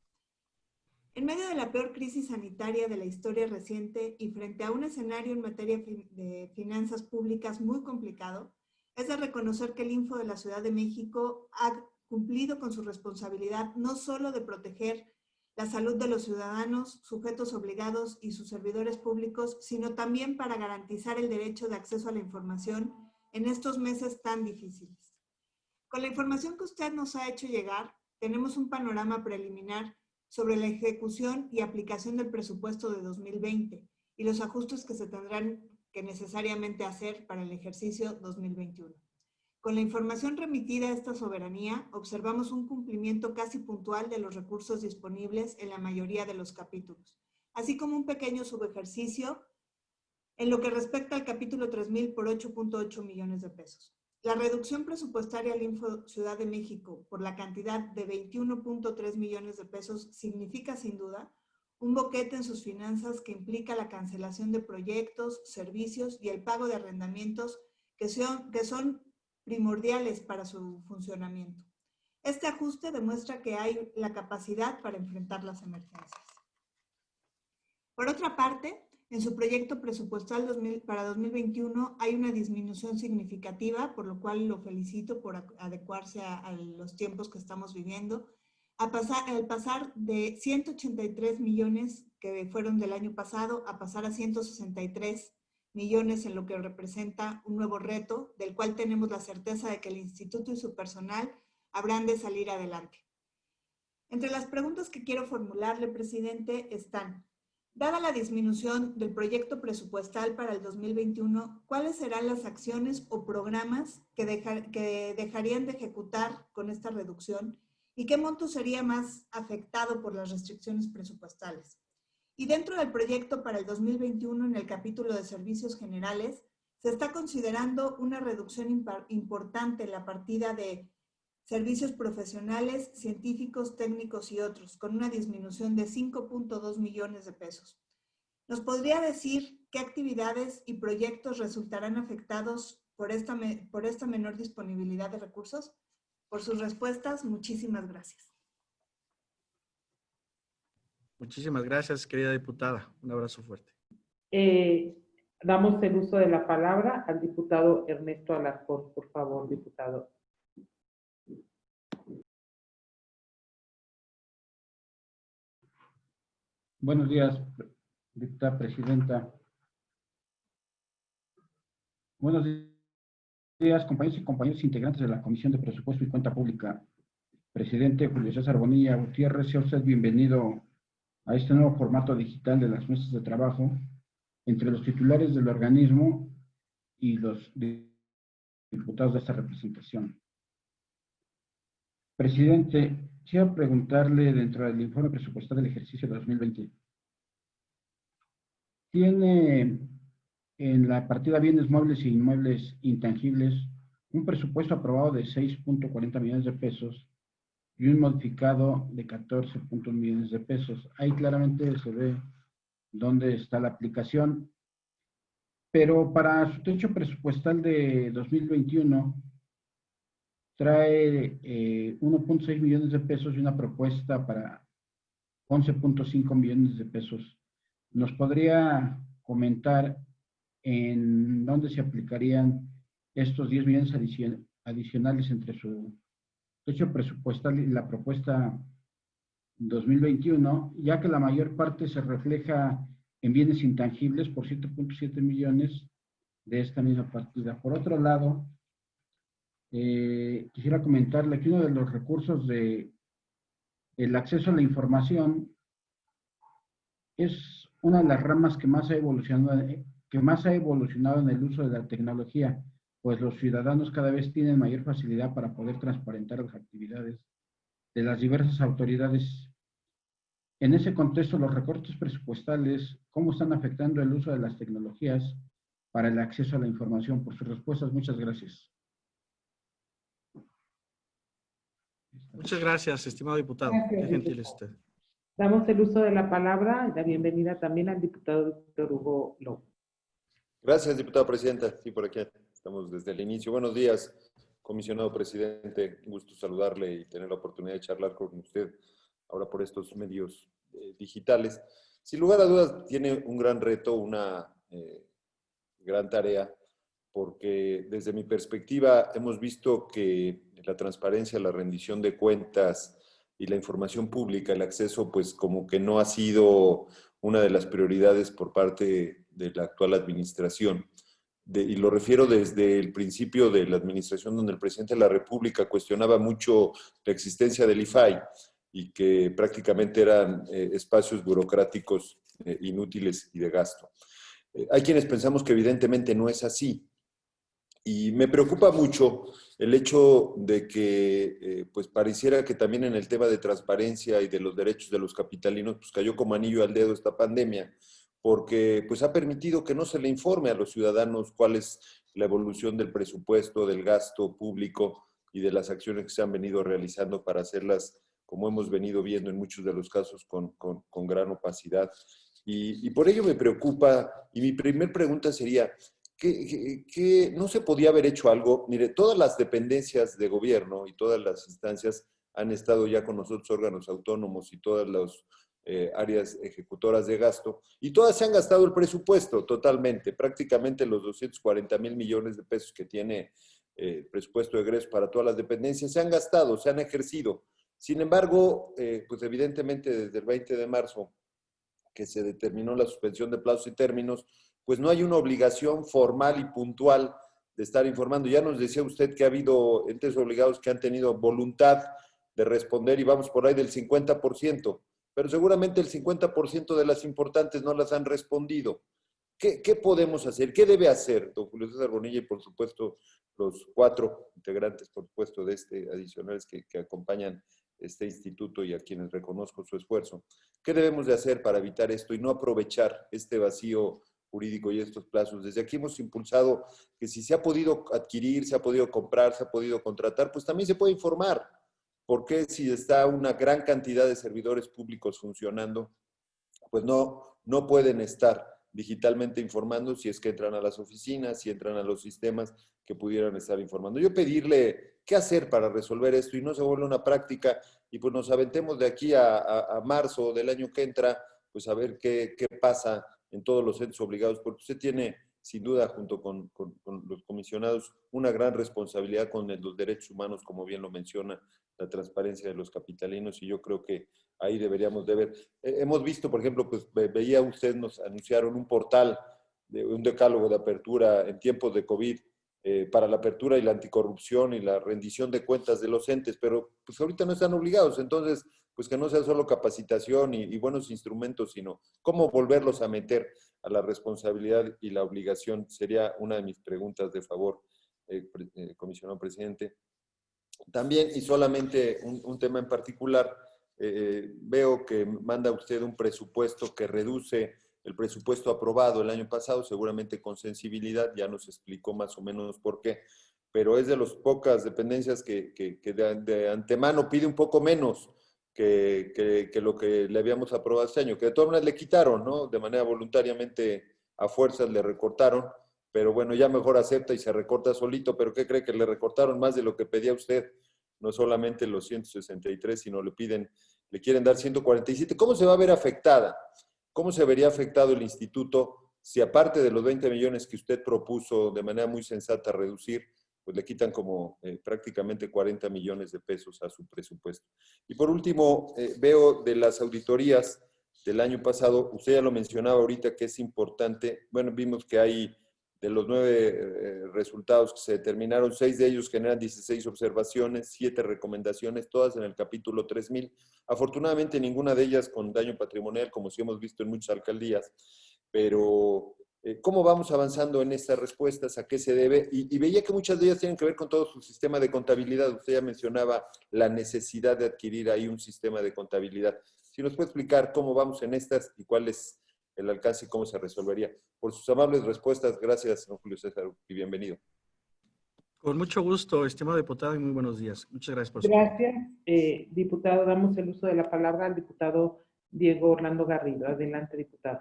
En medio de la peor crisis sanitaria de la historia reciente y frente a un escenario en materia de finanzas públicas muy complicado, es de reconocer que el Info de la Ciudad de México ha cumplido con su responsabilidad no solo de proteger la salud de los ciudadanos, sujetos obligados y sus servidores públicos, sino también para garantizar el derecho de acceso a la información en estos meses tan difíciles. Con la información que usted nos ha hecho llegar, tenemos un panorama preliminar sobre la ejecución y aplicación del presupuesto de 2020 y los ajustes que se tendrán que necesariamente hacer para el ejercicio 2021. Con la información remitida a esta soberanía, observamos un cumplimiento casi puntual de los recursos disponibles en la mayoría de los capítulos, así como un pequeño subejercicio en lo que respecta al capítulo 3000 por 8.8 millones de pesos. La reducción presupuestaria al Info Ciudad de México por la cantidad de 21.3 millones de pesos significa sin duda un boquete en sus finanzas que implica la cancelación de proyectos, servicios y el pago de arrendamientos que son primordiales para su funcionamiento. Este ajuste demuestra que hay la capacidad para enfrentar las emergencias. Por otra parte, en su proyecto presupuestal para 2021 hay una disminución significativa, por lo cual lo felicito por adecuarse a los tiempos que estamos viviendo, al pasar de 183 millones que fueron del año pasado a pasar a 163 millones en lo que representa un nuevo reto, del cual tenemos la certeza de que el instituto y su personal habrán de salir adelante. Entre las preguntas que quiero formularle, presidente, están: dada la disminución del proyecto presupuestal para el 2021, ¿cuáles serán las acciones o programas que dejarían de ejecutar con esta reducción? ¿Y qué monto sería más afectado por las restricciones presupuestales? Y dentro del proyecto para el 2021, en el capítulo de servicios generales, se está considerando una reducción importante en la partida de servicios profesionales, científicos, técnicos y otros, con una disminución de 5.2 millones de pesos. ¿Nos podría decir qué actividades y proyectos resultarán afectados por esta menor disponibilidad de recursos? Por sus respuestas, muchísimas gracias. Muchísimas gracias, querida diputada. Un abrazo fuerte. Damos el uso de la palabra al diputado Ernesto Alarcón. Por favor, diputado. Buenos días, diputada presidenta. Buenos días, compañeros y compañeros integrantes de la Comisión de Presupuesto y Cuenta Pública. Presidente Julio César Bonilla Gutiérrez, sea usted bienvenido a este nuevo formato digital de las mesas de trabajo entre los titulares del organismo y los diputados de esta representación. Presidente, quiero preguntarle dentro del informe presupuestal del ejercicio 2020. Tiene en la partida bienes muebles e inmuebles intangibles un presupuesto aprobado de 6.40 millones de pesos y un modificado de 14 millones de pesos. Ahí claramente se ve dónde está la aplicación. Pero para su techo presupuestal de 2021 trae 1.6 millones de pesos y una propuesta para 11.5 millones de pesos. ¿Nos podría comentar en dónde se aplicarían estos 10 millones adicionales entre su techo presupuestal y la propuesta 2021, ya que la mayor parte se refleja en bienes intangibles por 7.7 millones de esta misma partida? Por otro lado, quisiera comentarle que uno de los recursos de el acceso a la información es una de las ramas que más ha evolucionado en el uso de la tecnología, pues los ciudadanos cada vez tienen mayor facilidad para poder transparentar las actividades de las diversas autoridades. En ese contexto, los recortes presupuestales, ¿cómo están afectando el uso de las tecnologías para el acceso a la información? Por sus respuestas, muchas gracias. Muchas gracias, estimado diputado. Gracias, Qué gentil diputado. es usted. Damos el uso de la palabra y la bienvenida también al diputado Víctor Hugo Lobo. Gracias, diputada presidenta. Sí, por aquí estamos desde el inicio. Buenos días, comisionado presidente. Un gusto saludarle y tener la oportunidad de charlar con usted ahora por estos medios digitales. Sin lugar a dudas, tiene un gran reto, una gran tarea, porque desde mi perspectiva hemos visto que la transparencia, la rendición de cuentas y la información pública, el acceso, pues como que no ha sido una de las prioridades por parte de la actual administración. Y lo refiero desde el principio de la administración, donde el presidente de la República cuestionaba mucho la existencia del IFAI y que prácticamente eran espacios burocráticos inútiles y de gasto. Hay quienes pensamos que evidentemente no es así. Y me preocupa mucho el hecho de que pues pareciera que también en el tema de transparencia y de los derechos de los capitalinos pues cayó como anillo al dedo esta pandemia, porque pues ha permitido que no se le informe a los ciudadanos cuál es la evolución del presupuesto, del gasto público y de las acciones que se han venido realizando para hacerlas, como hemos venido viendo en muchos de los casos, con gran opacidad. Y por ello me preocupa, y mi primer pregunta sería, ¿que no se podía haber hecho algo? Mire, todas las dependencias de gobierno y todas las instancias han estado ya con nosotros, órganos autónomos y todas las áreas ejecutoras de gasto, y todas se han gastado el presupuesto totalmente, prácticamente los 240,000 millones de pesos que tiene el presupuesto de egresos para todas las dependencias se han gastado, se han ejercido. Sin embargo, pues evidentemente desde el 20 de marzo, que se determinó la suspensión de plazos y términos, pues no hay una obligación formal y puntual de estar informando. Ya nos decía usted que ha habido entes obligados que han tenido voluntad de responder y vamos por ahí del 50%, pero seguramente el 50% de las importantes no las han respondido. ¿Qué podemos hacer? ¿Qué debe hacer don Julio César Bonilla y por supuesto los 4 integrantes, por supuesto, de adicionales que acompañan este instituto y a quienes reconozco su esfuerzo. ¿Qué debemos de hacer para evitar esto y no aprovechar este vacío jurídico y estos plazos? Desde aquí hemos impulsado que si se ha podido adquirir, se ha podido comprar, se ha podido contratar, pues también se puede informar. Porque si está una gran cantidad de servidores públicos funcionando, pues no pueden estar digitalmente informando si es que entran a las oficinas, si entran a los sistemas que pudieran estar informando. Yo pedirle qué hacer para resolver esto y no se vuelva una práctica y pues nos aventemos de aquí a marzo del año que entra, pues a ver qué pasa en todos los entes obligados, porque usted tiene sin duda junto con los comisionados una gran responsabilidad con los derechos humanos, como bien lo menciona, la transparencia de los capitalinos, y yo creo que ahí deberíamos de ver. Hemos visto, por ejemplo, pues veía usted, nos anunciaron un portal, un decálogo de apertura en tiempos de COVID, para la apertura y la anticorrupción y la rendición de cuentas de los entes, pero pues ahorita no están obligados, entonces pues que no sea solo capacitación y buenos instrumentos, sino cómo volverlos a meter a la responsabilidad y la obligación, sería una de mis preguntas de favor, comisionado presidente. También, y solamente un tema en particular, veo que manda usted un presupuesto que reduce el presupuesto aprobado el año pasado, seguramente con sensibilidad, ya nos explicó más o menos por qué, pero es de las pocas dependencias que de antemano pide un poco menos que lo que le habíamos aprobado este año, que de todas maneras le quitaron, ¿no? De manera voluntariamente, a fuerzas le recortaron, pero bueno, ya mejor acepta y se recorta solito, pero ¿qué cree? Que le recortaron más de lo que pedía usted, no solamente los 163, sino le quieren dar 147. ¿Cómo se va a ver afectada? ¿Cómo se vería afectado el instituto si aparte de los 20 millones que usted propuso de manera muy sensata reducir, pues le quitan como prácticamente 40 millones de pesos a su presupuesto? Y por último, veo de las auditorías del año pasado, usted ya lo mencionaba ahorita que es importante, bueno, vimos que hay de los 9 resultados que se determinaron, 6 de ellos generan 16 observaciones, 7 recomendaciones, todas en el capítulo 3000. Afortunadamente ninguna de ellas con daño patrimonial, como sí hemos visto en muchas alcaldías, pero ¿cómo vamos avanzando en estas respuestas? ¿A qué se debe? Y veía que muchas de ellas tienen que ver con todo su sistema de contabilidad. Usted ya mencionaba la necesidad de adquirir ahí un sistema de contabilidad. Si nos puede explicar cómo vamos en estas y cuál es el alcance y cómo se resolvería. Por sus amables respuestas, gracias, don Julio César, y bienvenido. Con mucho gusto, estimado diputado, y muy buenos días. Muchas gracias por su Gracias, diputado. Damos el uso de la palabra al diputado Diego Orlando Garrido. Adelante, diputado.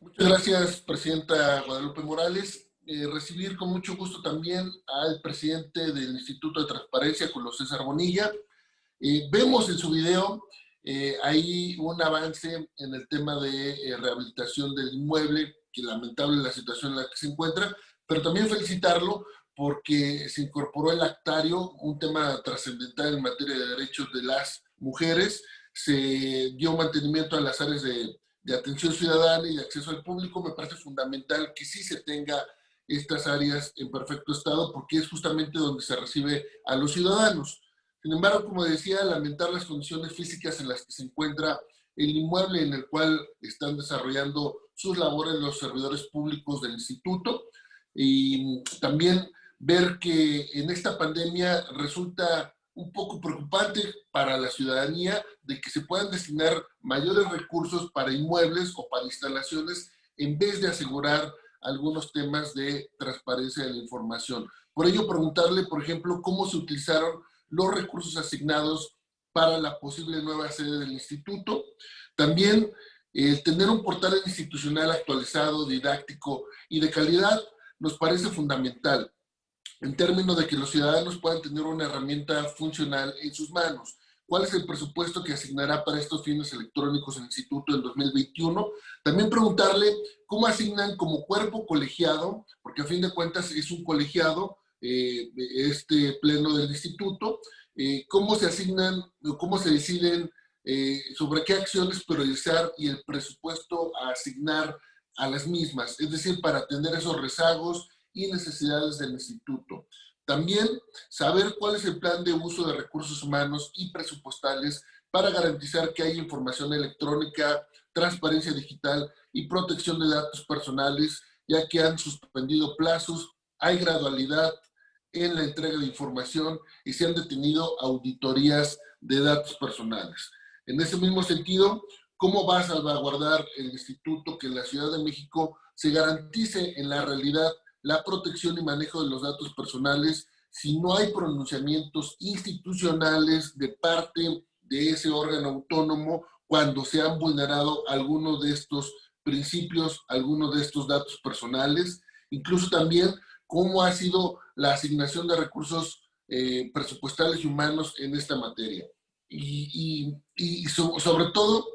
Muchas gracias, presidenta Guadalupe Morales. Recibir con mucho gusto también al presidente del Instituto de Transparencia, Julio César Bonilla. Vemos en su video hay un avance en el tema de rehabilitación del inmueble, que lamentable la situación en la que se encuentra, pero también felicitarlo porque se incorporó el actario, un tema trascendental en materia de derechos de las mujeres, se dio mantenimiento a las áreas de atención ciudadana y de acceso al público. Me parece fundamental que sí se tenga estas áreas en perfecto estado porque es justamente donde se recibe a los ciudadanos. Sin embargo, como decía, lamentar las condiciones físicas en las que se encuentra el inmueble en el cual están desarrollando sus labores los servidores públicos del instituto, y también ver que en esta pandemia resulta un poco preocupante para la ciudadanía de que se puedan destinar mayores recursos para inmuebles o para instalaciones en vez de asegurar algunos temas de transparencia de la información. Por ello, preguntarle, por ejemplo, cómo se utilizaron los recursos asignados para la posible nueva sede del instituto. También tener un portal institucional actualizado, didáctico y de calidad nos parece fundamental en términos de que los ciudadanos puedan tener una herramienta funcional en sus manos. ¿Cuál es el presupuesto que asignará para estos fines electrónicos el instituto en 2021? También preguntarle cómo asignan como cuerpo colegiado, porque a fin de cuentas es un colegiado, este pleno del instituto, cómo se asignan, cómo se deciden sobre qué acciones priorizar y el presupuesto a asignar a las mismas, es decir, para atender esos rezagos y necesidades del instituto. También saber cuál es el plan de uso de recursos humanos y presupuestales para garantizar que haya información electrónica, transparencia digital y protección de datos personales, ya que han suspendido plazos, hay gradualidad en la entrega de información y se han detenido auditorías de datos personales. En ese mismo sentido, ¿cómo va a salvaguardar el instituto que en la Ciudad de México se garantice en la realidad la protección y manejo de los datos personales si no hay pronunciamientos institucionales de parte de ese órgano autónomo cuando se han vulnerado algunos de estos principios, algunos de estos datos personales? Incluso también cómo ha sido la asignación de recursos presupuestales y humanos en esta materia. Y sobre todo,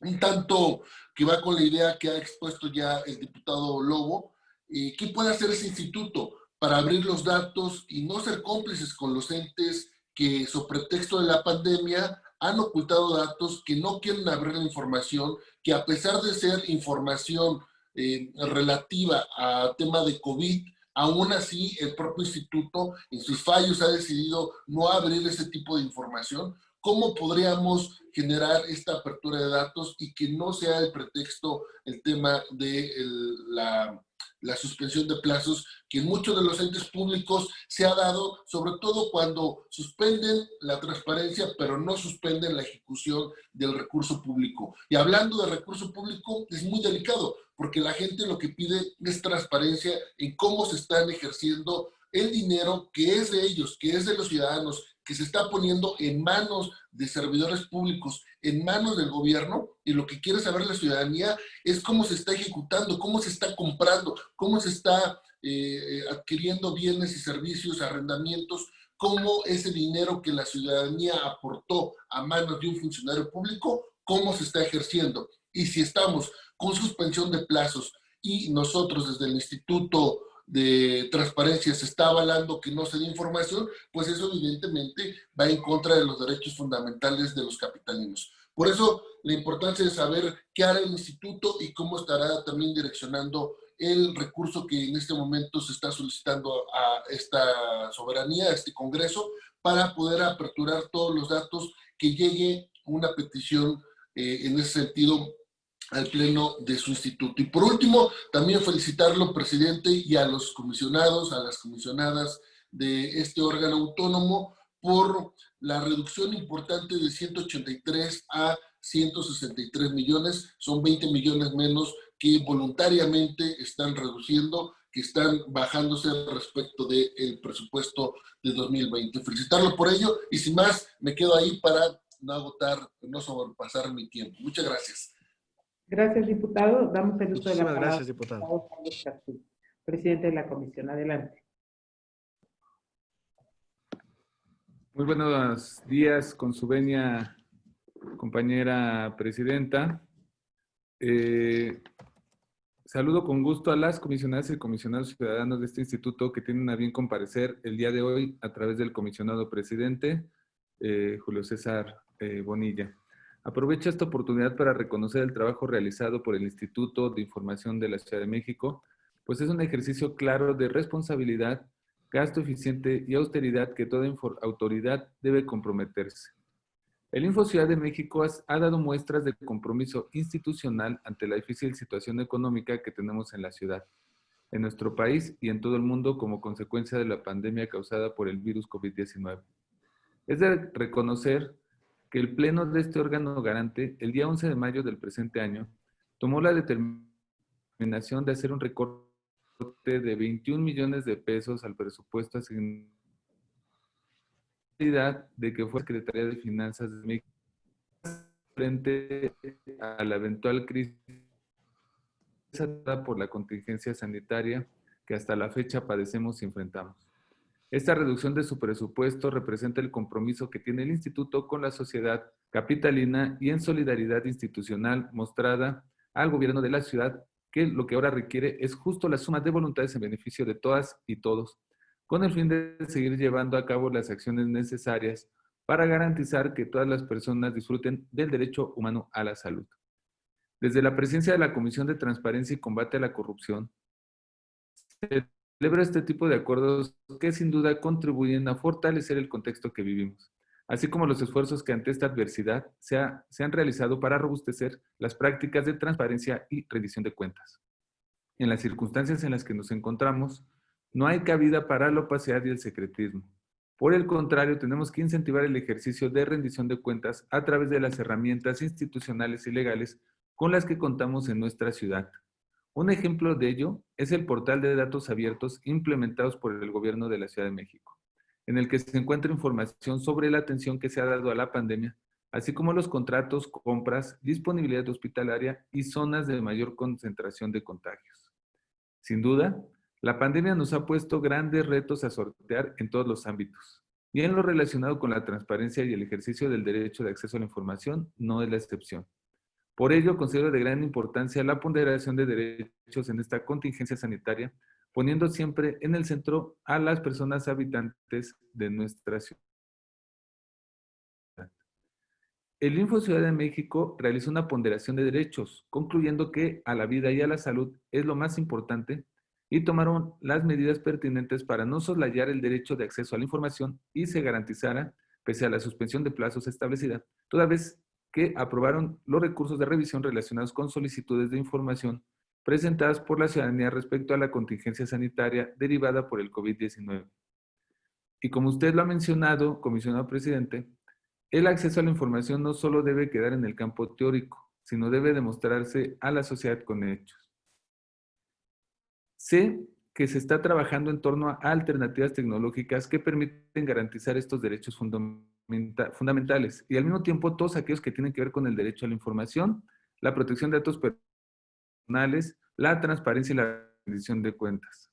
un tanto que va con la idea que ha expuesto ya el diputado Lobo, ¿qué puede hacer ese instituto para abrir los datos y no ser cómplices con los entes que, sobre pretexto de la pandemia, han ocultado datos, que no quieren abrir la información, que a pesar de ser información relativa a tema de COVID, aún así el propio instituto en sus fallos ha decidido no abrir ese tipo de información? ¿Cómo podríamos generar esta apertura de datos y que no sea el pretexto el tema de la suspensión de plazos que en muchos de los entes públicos se ha dado, sobre todo cuando suspenden la transparencia, pero no suspenden la ejecución del recurso público? Y hablando de recurso público, es muy delicado, porque la gente lo que pide es transparencia en cómo se están ejerciendo el dinero que es de ellos, que es de los ciudadanos, que se está poniendo en manos de servidores públicos, en manos del gobierno, y lo que quiere saber la ciudadanía es cómo se está ejecutando, cómo se está comprando, cómo se está adquiriendo bienes y servicios, arrendamientos, cómo ese dinero que la ciudadanía aportó a manos de un funcionario público, cómo se está ejerciendo. Y si estamos con suspensión de plazos y nosotros desde el Instituto de Transparencia se está avalando que no se dé información, pues eso evidentemente va en contra de los derechos fundamentales de los capitalinos. Por eso la importancia de saber qué hará el instituto y cómo estará también direccionando el recurso que en este momento se está solicitando a esta soberanía, a este Congreso, para poder aperturar todos los datos que llegue una petición en ese sentido al pleno de su instituto. Y por último, también felicitarlo, presidente, y a los comisionados, a las comisionadas de este órgano autónomo por la reducción importante de 183 a 163 millones. Son 20 millones menos que voluntariamente están reduciendo, que están bajándose respecto del presupuesto de 2020. Felicitarlo por ello, y sin más, me quedo ahí para no agotar, no sobrepasar mi tiempo. Muchas gracias. Gracias, diputado. Damos el uso de la palabra. Gracias, diputado. Carlos Castilla, presidente de la comisión. Adelante. Muy buenos días, con su venia, compañera presidenta. Saludo con gusto a las comisionadas y comisionados ciudadanos de este instituto que tienen a bien comparecer el día de hoy a través del comisionado presidente, Julio César Bonilla. Aprovecho esta oportunidad para reconocer el trabajo realizado por el Instituto de Información de la Ciudad de México, pues es un ejercicio claro de responsabilidad, gasto eficiente y austeridad que toda autoridad debe comprometerse. El Info Ciudad de México ha dado muestras de compromiso institucional ante la difícil situación económica que tenemos en la ciudad, en nuestro país y en todo el mundo como consecuencia de la pandemia causada por el virus COVID-19. Es de reconocer que el pleno de este órgano garante, el día 11 de mayo del presente año, tomó la determinación de hacer un recorte de 21 millones de pesos al presupuesto asignado de que fue Secretaría de Finanzas de México frente a la eventual crisis por la contingencia sanitaria que hasta la fecha padecemos y enfrentamos. Esta reducción de su presupuesto representa el compromiso que tiene el instituto con la sociedad capitalina y en solidaridad institucional mostrada al gobierno de la ciudad, que lo que ahora requiere es justo la suma de voluntades en beneficio de todas y todos, con el fin de seguir llevando a cabo las acciones necesarias para garantizar que todas las personas disfruten del derecho humano a la salud. Desde la presencia de la Comisión de Transparencia y Combate a la Corrupción, se celebra este tipo de acuerdos que sin duda contribuyen a fortalecer el contexto que vivimos, así como los esfuerzos que ante esta adversidad se han realizado para robustecer las prácticas de transparencia y rendición de cuentas. En las circunstancias en las que nos encontramos, No hay cabida para la opacidad y el secretismo. Por el contrario, tenemos que incentivar el ejercicio de rendición de cuentas a través de las herramientas institucionales y legales con las que contamos en nuestra ciudad. Un ejemplo de ello es el portal de datos abiertos implementados por el Gobierno de la Ciudad de México, en el que se encuentra información sobre la atención que se ha dado a la pandemia, así como los contratos, compras, disponibilidad hospitalaria y zonas de mayor concentración de contagios. Sin duda, la pandemia nos ha puesto grandes retos a sortear en todos los ámbitos, y en lo relacionado con la transparencia y el ejercicio del derecho de acceso a la información no es la excepción. Por ello, considero de gran importancia la ponderación de derechos en esta contingencia sanitaria, poniendo siempre en el centro a las personas habitantes de nuestra ciudad. El Info Ciudad de México realizó una ponderación de derechos, concluyendo que a la vida y a la salud es lo más importante, y tomaron las medidas pertinentes para no soslayar el derecho de acceso a la información y se garantizara, pese a la suspensión de plazos establecida, toda vez que aprobaron los recursos de revisión relacionados con solicitudes de información presentadas por la ciudadanía respecto a la contingencia sanitaria derivada por el COVID-19. Y como usted lo ha mencionado, comisionado presidente, el acceso a la información no solo debe quedar en el campo teórico, sino debe demostrarse a la sociedad con hechos. Sé que se está trabajando en torno a alternativas tecnológicas que permiten garantizar estos derechos fundamentales y al mismo tiempo todos aquellos que tienen que ver con el derecho a la información, la protección de datos personales, la transparencia y la rendición de cuentas.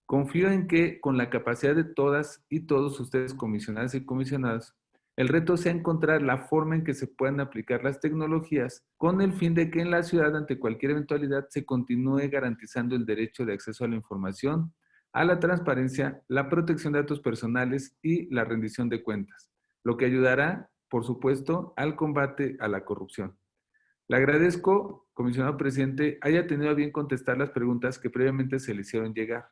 Confío en que con la capacidad de todas y todos ustedes, comisionadas y comisionados, el reto sea encontrar la forma en que se puedan aplicar las tecnologías con el fin de que en la ciudad, ante cualquier eventualidad, se continúe garantizando el derecho de acceso a la información, a la transparencia, la protección de datos personales y la rendición de cuentas, lo que ayudará, por supuesto, al combate a la corrupción. Le agradezco, comisionado presidente, haya tenido a bien contestar las preguntas que previamente se le hicieron llegar.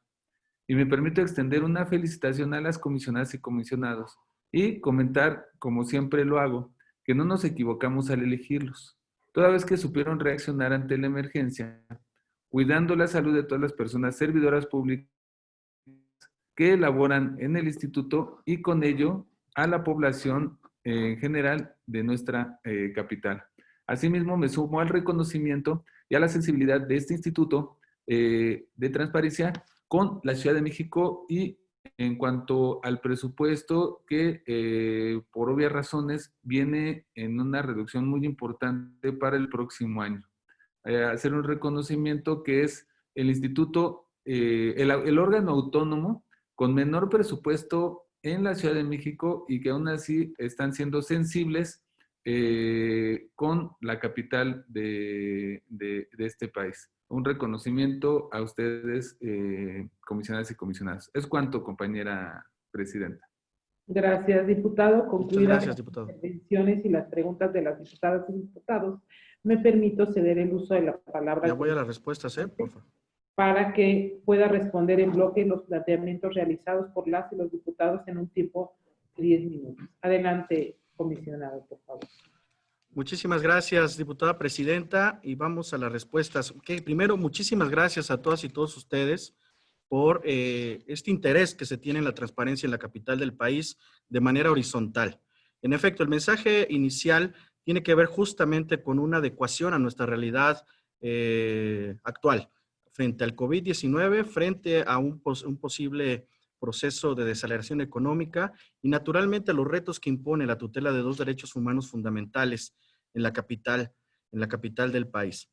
Y me permito extender una felicitación a las comisionadas y comisionados y comentar, como siempre lo hago, que no nos equivocamos al elegirlos, toda vez que supieron reaccionar ante la emergencia, cuidando la salud de todas las personas servidoras públicas que elaboran en el instituto y con ello a la población en general de nuestra capital. Asimismo, me sumo al reconocimiento y a la sensibilidad de este instituto de transparencia con la Ciudad de México y en cuanto al presupuesto que por obvias razones viene en una reducción muy importante para el próximo año. Hacer un reconocimiento que es el instituto, el órgano autónomo con menor presupuesto en la Ciudad de México y que aún así están siendo sensibles con la capital de este país. Un reconocimiento a ustedes, comisionadas y comisionados. Es cuanto, compañera presidenta. Gracias, diputado. Concluidas Gracias, diputado. las intervenciones y las preguntas de las diputadas y diputados, me permito ceder el uso de la palabra. Ya voy a las respuestas, por favor. Para que pueda responder en bloque los planteamientos realizados por las y los diputados en un tiempo de 10 minutos. Adelante, comisionado, por favor. Muchísimas gracias, diputada presidenta, y vamos a las respuestas. Primero, muchísimas gracias a todas y todos ustedes por este interés que se tiene en la transparencia en la capital del país de manera horizontal. En efecto, el mensaje inicial tiene que ver justamente con una adecuación a nuestra realidad actual, frente al COVID-19, frente a un posible proceso de desaceleración económica y naturalmente a los retos que impone la tutela de dos derechos humanos fundamentales en la capital del país.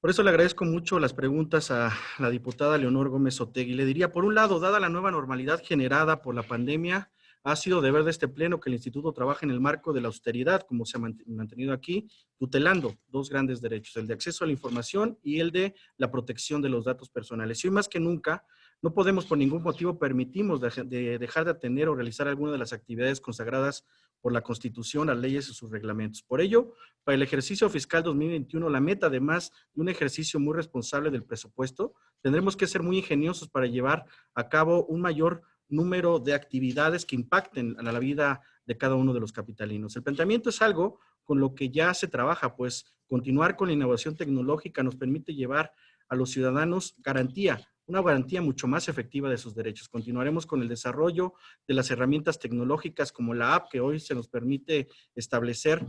Por eso le agradezco mucho las preguntas a la diputada Leonor Gómez Otegui. Le diría, por un lado, dada la nueva normalidad generada por la pandemia, ha sido deber de este pleno que el instituto trabaje en el marco de la austeridad, como se ha mantenido aquí, tutelando dos grandes derechos, el de acceso a la información y el de la protección de los datos personales. Y hoy más que nunca, no podemos por ningún motivo permitirnos dejar de atender o realizar alguna de las actividades consagradas por la Constitución, las leyes y sus reglamentos. Por ello, para el ejercicio fiscal 2021, la meta, además de un ejercicio muy responsable del presupuesto, tendremos que ser muy ingeniosos para llevar a cabo un mayor número de actividades que impacten a la vida de cada uno de los capitalinos. El planteamiento es algo con lo que ya se trabaja, pues continuar con la innovación tecnológica nos permite llevar a los ciudadanos garantía una garantía mucho más efectiva de sus derechos. Continuaremos con el desarrollo de las herramientas tecnológicas como la app que hoy se nos permite establecer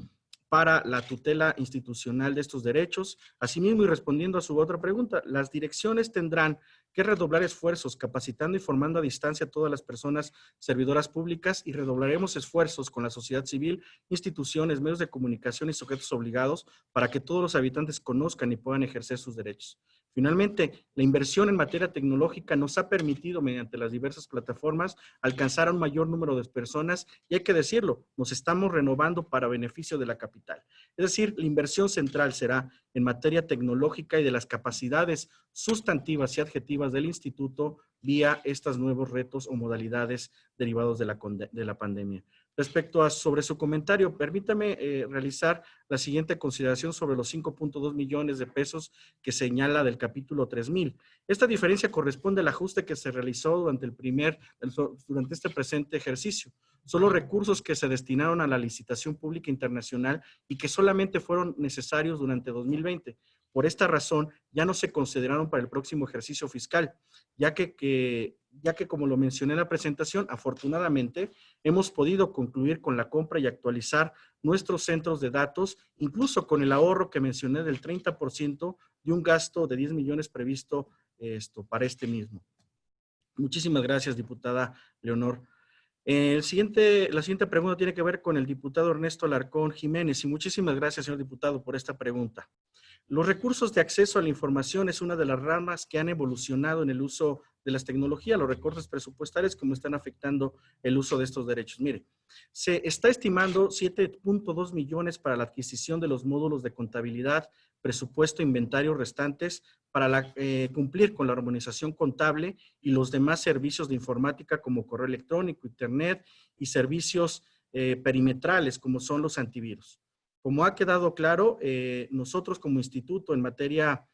para la tutela institucional de estos derechos. Asimismo, y respondiendo a su otra pregunta, las direcciones tendrán que redoblar esfuerzos capacitando y formando a distancia a todas las personas servidoras públicas y redoblaremos esfuerzos con la sociedad civil, instituciones, medios de comunicación y sujetos obligados para que todos los habitantes conozcan y puedan ejercer sus derechos. Finalmente, la inversión en materia tecnológica nos ha permitido, mediante las diversas plataformas, alcanzar a un mayor número de personas y hay que decirlo, nos estamos renovando para beneficio de la capital. Es decir, la inversión central será en materia tecnológica y de las capacidades sustantivas y adjetivas del instituto vía estos nuevos retos o modalidades derivados de la pandemia. Respecto a sobre su comentario, permítame realizar la siguiente consideración sobre los 5.2 millones de pesos que señala del capítulo 3000. Esta diferencia corresponde al ajuste que se realizó durante este presente ejercicio. Son los recursos que se destinaron a la licitación pública internacional y que solamente fueron necesarios durante 2020. Por esta razón, ya no se consideraron para el próximo ejercicio fiscal, ya que como lo mencioné en la presentación, afortunadamente hemos podido concluir con la compra y actualizar nuestros centros de datos, incluso con el ahorro que mencioné del 30% de un gasto de 10 millones previsto para este mismo. Muchísimas gracias, diputada Leonor. La siguiente pregunta tiene que ver con el diputado Ernesto Alarcón Jiménez y muchísimas gracias, señor diputado, por esta pregunta. Los recursos de acceso a la información es una de las ramas que han evolucionado en el uso de las tecnologías. Los recortes presupuestarios, como están afectando el uso de estos derechos. Mire, se está estimando 7.2 millones para la adquisición de los módulos de contabilidad, presupuesto, inventario restantes para cumplir con la armonización contable y los demás servicios de informática como correo electrónico, internet y servicios perimetrales como son los antivirus. Como ha quedado claro, nosotros como instituto en materia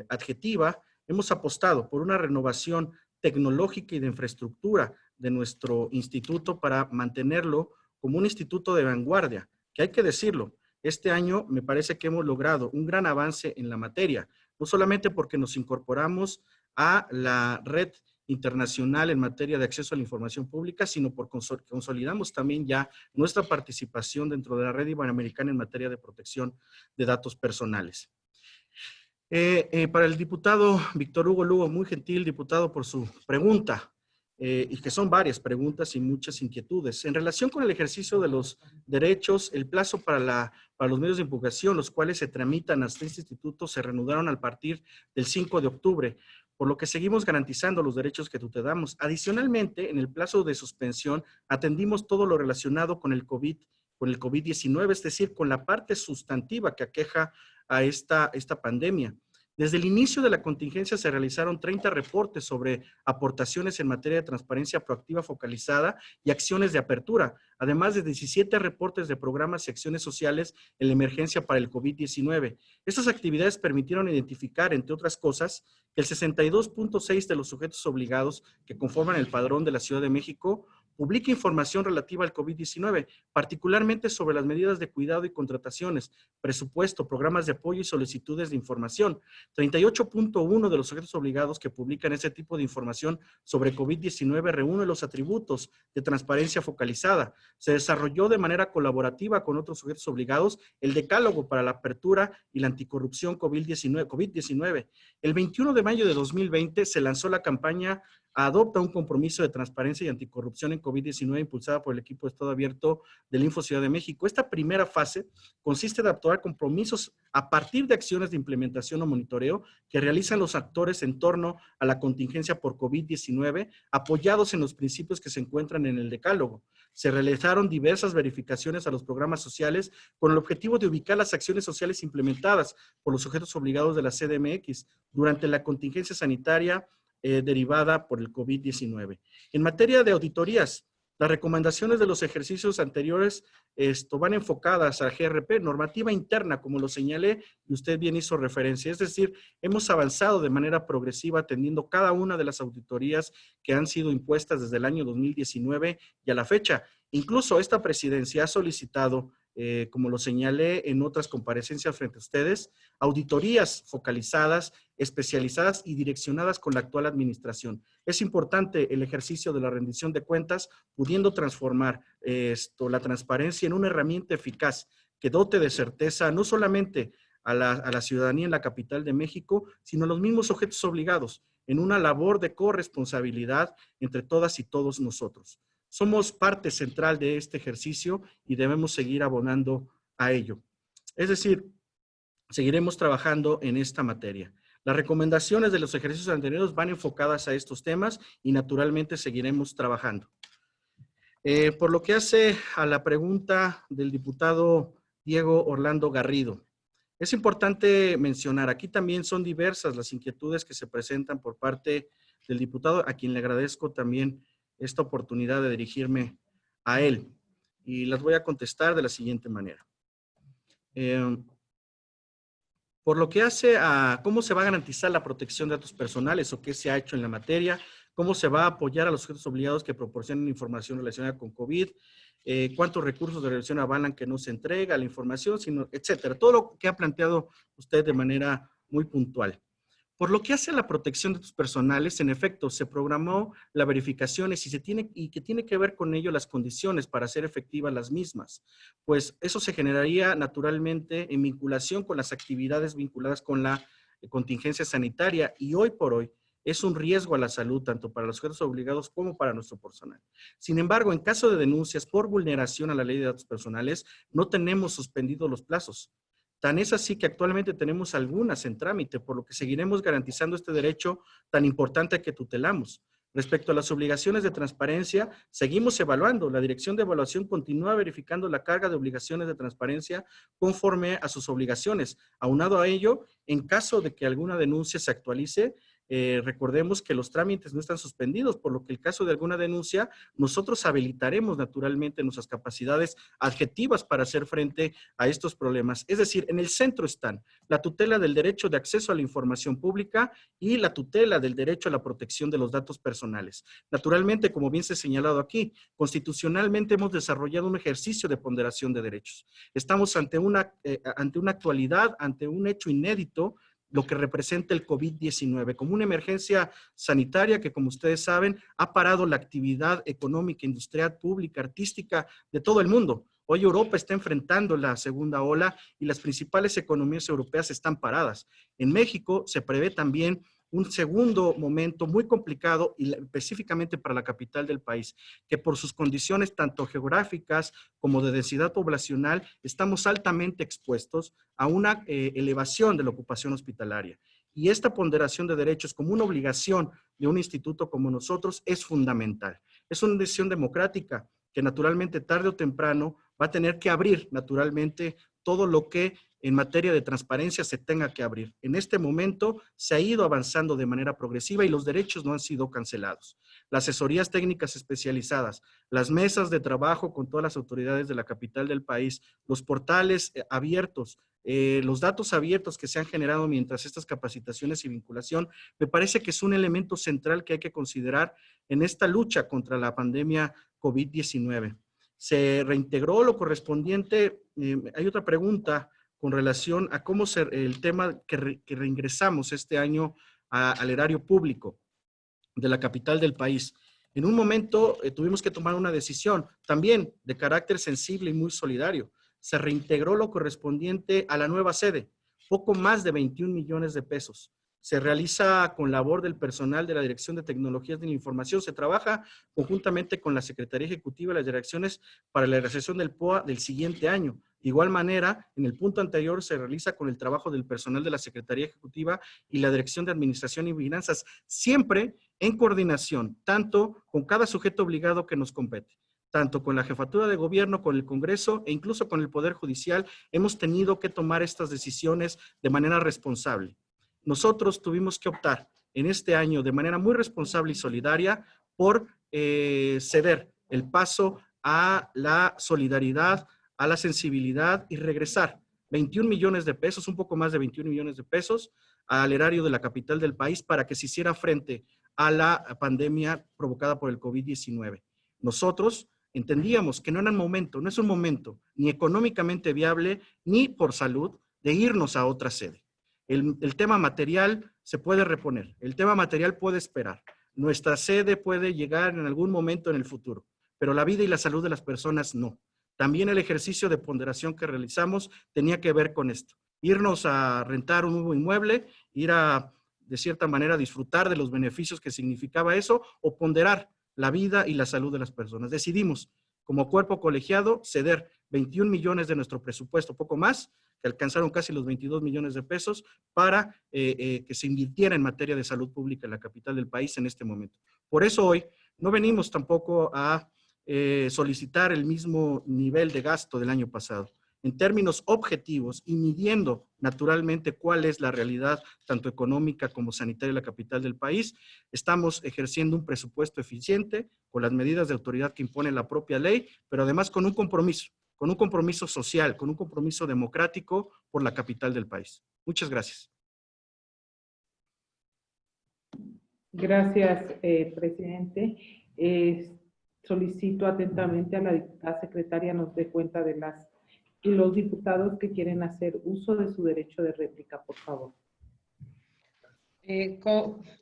adjetiva hemos apostado por una renovación tecnológica y de infraestructura de nuestro instituto para mantenerlo como un instituto de vanguardia, que hay que decirlo, este año me parece que hemos logrado un gran avance en la materia, no solamente porque nos incorporamos a la red internacional en materia de acceso a la información pública, sino porque consolidamos también ya nuestra participación dentro de la red iberoamericana en materia de protección de datos personales. Para el diputado Víctor Hugo Lugo, muy gentil diputado por su pregunta, y que son varias preguntas y muchas inquietudes. En relación con el ejercicio de los derechos, el plazo para los medios de impugnación, los cuales se tramitan hasta este instituto, se reanudaron a partir del 5 de octubre, por lo que seguimos garantizando los derechos que tutelamos. Adicionalmente, en el plazo de suspensión, atendimos todo lo relacionado con el COVID-19, es decir, con la parte sustantiva que aqueja a esta pandemia. Desde el inicio de la contingencia se realizaron 30 reportes sobre aportaciones en materia de transparencia proactiva focalizada y acciones de apertura, además de 17 reportes de programas y acciones sociales en la emergencia para el COVID-19. Estas actividades permitieron identificar, entre otras cosas, que el 62.6% de los sujetos obligados que conforman el padrón de la Ciudad de México publica información relativa al COVID-19, particularmente sobre las medidas de cuidado y contrataciones, presupuesto, programas de apoyo y solicitudes de información. 38.1% de los sujetos obligados que publican ese tipo de información sobre COVID-19 reúne los atributos de transparencia focalizada. Se desarrolló de manera colaborativa con otros sujetos obligados el decálogo para la apertura y la anticorrupción COVID-19. El 21 de mayo de 2020 se lanzó la campaña Adopta un compromiso de transparencia y anticorrupción en COVID-19 impulsada por el equipo de Estado Abierto del Info Ciudad de México. Esta primera fase consiste en adoptar compromisos a partir de acciones de implementación o monitoreo que realizan los actores en torno a la contingencia por COVID-19, apoyados en los principios que se encuentran en el decálogo. Se realizaron diversas verificaciones a los programas sociales con el objetivo de ubicar las acciones sociales implementadas por los sujetos obligados de la CDMX durante la contingencia sanitaria derivada por el COVID-19. En materia de auditorías, las recomendaciones de los ejercicios anteriores van enfocadas a GRP, normativa interna, como lo señalé, y usted bien hizo referencia. Es decir, hemos avanzado de manera progresiva atendiendo cada una de las auditorías que han sido impuestas desde el año 2019 y a la fecha. Incluso esta presidencia ha solicitado como lo señalé en otras comparecencias frente a ustedes, auditorías focalizadas, especializadas y direccionadas con la actual administración. Es importante el ejercicio de la rendición de cuentas, pudiendo transformar la transparencia en una herramienta eficaz que dote de certeza no solamente a la ciudadanía en la capital de México, sino a los mismos sujetos obligados, en una labor de corresponsabilidad entre todas y todos nosotros. Somos parte central de este ejercicio y debemos seguir abonando a ello. Es decir, seguiremos trabajando en esta materia. Las recomendaciones de los ejercicios anteriores van enfocadas a estos temas y naturalmente seguiremos trabajando. Por lo que hace a la pregunta del diputado Diego Orlando Garrido, es importante mencionar, aquí también son diversas las inquietudes que se presentan por parte del diputado, a quien le agradezco también esta oportunidad de dirigirme a él. Y las voy a contestar de la siguiente manera. Por lo que hace a cómo se va a garantizar la protección de datos personales o qué se ha hecho en la materia, cómo se va a apoyar a los sujetos obligados que proporcionen información relacionada con COVID, cuántos recursos de revisión avalan que no se entrega la información, sino, etcétera. Todo lo que ha planteado usted de manera muy puntual. Por lo que hace a la protección de datos personales, en efecto, se programó la verificación y que tiene que ver con ello las condiciones para hacer efectivas las mismas. Pues eso se generaría naturalmente en vinculación con las actividades vinculadas con la contingencia sanitaria y hoy por hoy es un riesgo a la salud tanto para los sujetos obligados como para nuestro personal. Sin embargo, en caso de denuncias por vulneración a la ley de datos personales, no tenemos suspendidos los plazos. Tan es así que actualmente tenemos algunas en trámite, por lo que seguiremos garantizando este derecho tan importante que tutelamos. Respecto a las obligaciones de transparencia, seguimos evaluando. La Dirección de Evaluación continúa verificando la carga de obligaciones de transparencia conforme a sus obligaciones. Aunado a ello, en caso de que alguna denuncia se actualice, recordemos que los trámites no están suspendidos, por lo que el caso de alguna denuncia, nosotros habilitaremos naturalmente nuestras capacidades adjetivas para hacer frente a estos problemas. Es decir, en el centro están la tutela del derecho de acceso a la información pública y la tutela del derecho a la protección de los datos personales. Naturalmente, como bien se ha señalado aquí, constitucionalmente hemos desarrollado un ejercicio de ponderación de derechos. Estamos ante una actualidad, ante un hecho inédito, lo que representa el COVID-19, como una emergencia sanitaria que, como ustedes saben, ha parado la actividad económica, industrial, pública, artística de todo el mundo. Hoy Europa está enfrentando la segunda ola y las principales economías europeas están paradas. En México se prevé también un segundo momento muy complicado, y específicamente para la capital del país, que por sus condiciones tanto geográficas como de densidad poblacional, estamos altamente expuestos a una elevación de la ocupación hospitalaria. Y esta ponderación de derechos como una obligación de un instituto como nosotros es fundamental. Es una decisión democrática que naturalmente tarde o temprano va a tener que abrir naturalmente todo lo que en materia de transparencia se tenga que abrir. En este momento se ha ido avanzando de manera progresiva y los derechos no han sido cancelados. Las asesorías técnicas especializadas, las mesas de trabajo con todas las autoridades de la capital del país, los portales abiertos, los datos abiertos que se han generado mientras estas capacitaciones y vinculación, me parece que es un elemento central que hay que considerar en esta lucha contra la pandemia COVID-19. Se reintegró lo correspondiente. Hay otra pregunta con relación a cómo el tema que reingresamos este año al erario público de la capital del país. En un momento tuvimos que tomar una decisión también de carácter sensible y muy solidario. Se reintegró lo correspondiente a la nueva sede, poco más de 21 millones de pesos. Se realiza con labor del personal de la Dirección de Tecnologías de la Información. Se trabaja conjuntamente con la Secretaría Ejecutiva y las direcciones para la realización del POA del siguiente año. De igual manera, en el punto anterior se realiza con el trabajo del personal de la Secretaría Ejecutiva y la Dirección de Administración y Finanzas, siempre en coordinación, tanto con cada sujeto obligado que nos compete. Tanto con la Jefatura de Gobierno, con el Congreso e incluso con el Poder Judicial, hemos tenido que tomar estas decisiones de manera responsable. Nosotros tuvimos que optar en este año de manera muy responsable y solidaria por ceder el paso a la solidaridad, a la sensibilidad y regresar 21 millones de pesos, un poco más de 21 millones de pesos al erario de la capital del país para que se hiciera frente a la pandemia provocada por el COVID-19. Nosotros Entendíamos que no era el momento, no es un momento ni económicamente viable ni por salud de irnos a otra sede. El tema material se puede reponer, el tema material puede esperar. Nuestra sede puede llegar en algún momento en el futuro, pero la vida y la salud de las personas no. También el ejercicio de ponderación que realizamos tenía que ver con esto. Irnos a rentar un nuevo inmueble, ir a, de cierta manera, disfrutar de los beneficios que significaba eso o ponderar la vida y la salud de las personas. Decidimos, como cuerpo colegiado, ceder 21 millones de nuestro presupuesto, poco más, que alcanzaron casi los 22 millones de pesos para que se invirtiera en materia de salud pública en la capital del país en este momento. Por eso hoy no venimos tampoco a solicitar el mismo nivel de gasto del año pasado. En términos objetivos y midiendo naturalmente cuál es la realidad tanto económica como sanitaria de la capital del país, estamos ejerciendo un presupuesto eficiente con las medidas de autoridad que impone la propia ley, pero además con un compromiso social, con un compromiso democrático por la capital del país. Muchas gracias. Gracias, presidente. Solicito atentamente a la diputada secretaria nos dé cuenta de los diputados que quieren hacer uso de su derecho de réplica, por favor.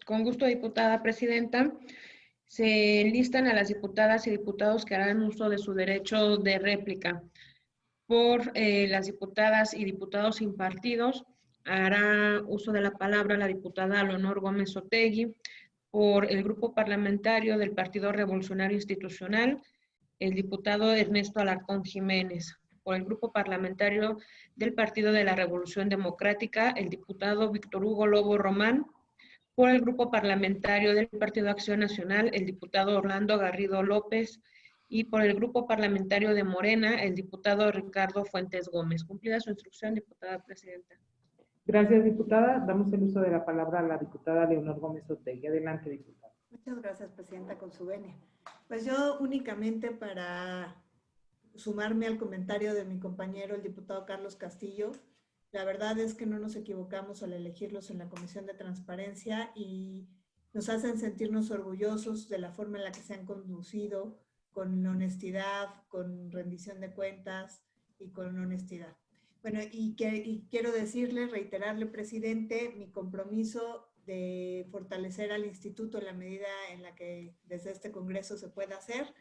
Con gusto, diputada presidenta. Se enlistan a las diputadas y diputados que harán uso de su derecho de réplica. Por las diputadas y diputados impartidos, hará uso de la palabra la diputada Leonor Gómez Otegui. Por el grupo parlamentario del Partido Revolucionario Institucional, el diputado Ernesto Alarcón Jiménez. Por el grupo parlamentario del Partido de la Revolución Democrática, el diputado Víctor Hugo Lobo Román. Por el grupo parlamentario del Partido Acción Nacional, el diputado Orlando Garrido López. Y por el grupo parlamentario de Morena, el diputado Ricardo Fuentes Gómez. Cumplida su instrucción, diputada presidenta. Gracias, diputada. Damos el uso de la palabra a la diputada Leonor Gómez Otegui. Adelante, diputada. Muchas gracias, presidenta, con su venia. Pues yo únicamente para sumarme al comentario de mi compañero, el diputado Carlos Castillo, la verdad es que no nos equivocamos al elegirlos en la Comisión de Transparencia y nos hacen sentirnos orgullosos de la forma en la que se han conducido, con honestidad, con rendición de cuentas y con honestidad. Bueno, y quiero decirle, reiterarle, presidente, mi compromiso de fortalecer al instituto en la medida en la que desde este congreso se pueda hacer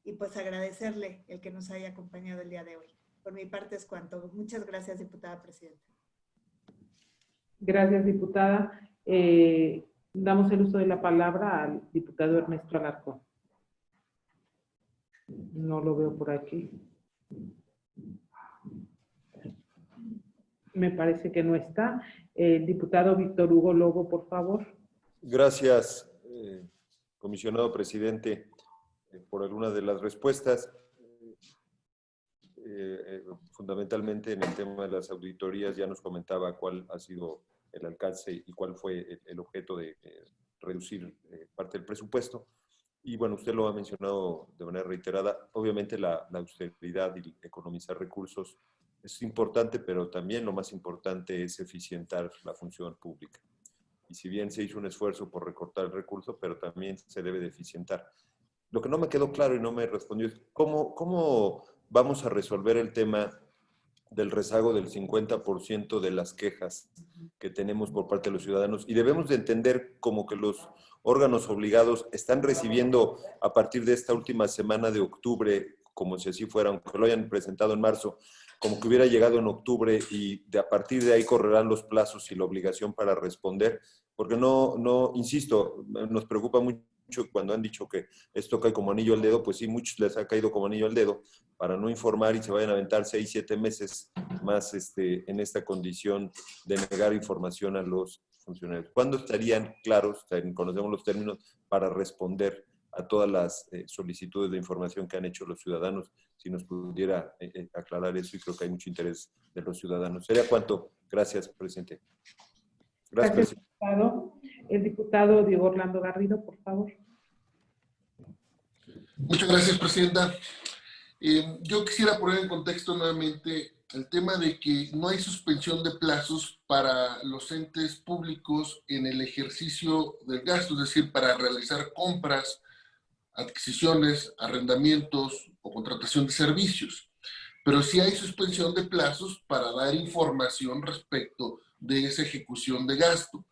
y pues agradecerle el que nos haya acompañado el día de hoy. Por mi parte es cuanto. Muchas gracias, diputada presidenta. Gracias, diputada. Damos el uso de la palabra al diputado Ernesto Alarcón. No lo veo por aquí. Me parece que no está. El diputado Víctor Hugo Lobo, por favor. Gracias, comisionado presidente, por algunas de las respuestas. Fundamentalmente en el tema de las auditorías ya nos comentaba cuál ha sido el alcance y cuál fue el objeto de reducir parte del presupuesto. Y bueno, usted lo ha mencionado de manera reiterada. Obviamente la austeridad y economizar recursos es importante, pero también lo más importante es eficientar la función pública. Y si bien se hizo un esfuerzo por recortar el recurso, pero también se debe de eficientar. Lo que no me quedó claro y no me respondió es cómo vamos a resolver el tema del rezago del 50% de las quejas que tenemos por parte de los ciudadanos. Y debemos de entender como que los órganos obligados están recibiendo a partir de esta última semana de octubre, como si así fuera, aunque lo hayan presentado en marzo, como que hubiera llegado en octubre y a partir de ahí correrán los plazos y la obligación para responder, porque insisto, nos preocupa mucho cuando han dicho que esto cae como anillo al dedo, pues sí, muchos les ha caído como anillo al dedo, para no informar y se vayan a aventar 6, 7 meses más en esta condición de negar información a los funcionarios. ¿Cuándo estarían claros, conocemos los términos, para responder a todas las solicitudes de información que han hecho los ciudadanos? Si nos pudiera aclarar eso, y creo que hay mucho interés de los ciudadanos. ¿Sería cuánto? Gracias, presidente. Gracias, diputado. El diputado Diego Orlando Garrido, por favor. Muchas gracias, presidenta. Yo quisiera poner en contexto nuevamente el tema de que no hay suspensión de plazos para los entes públicos en el ejercicio del gasto, es decir, para realizar compras, adquisiciones, arrendamientos o o contratación de servicios, pero sí hay suspensión de plazos para dar información respecto de esa ejecución de gasto.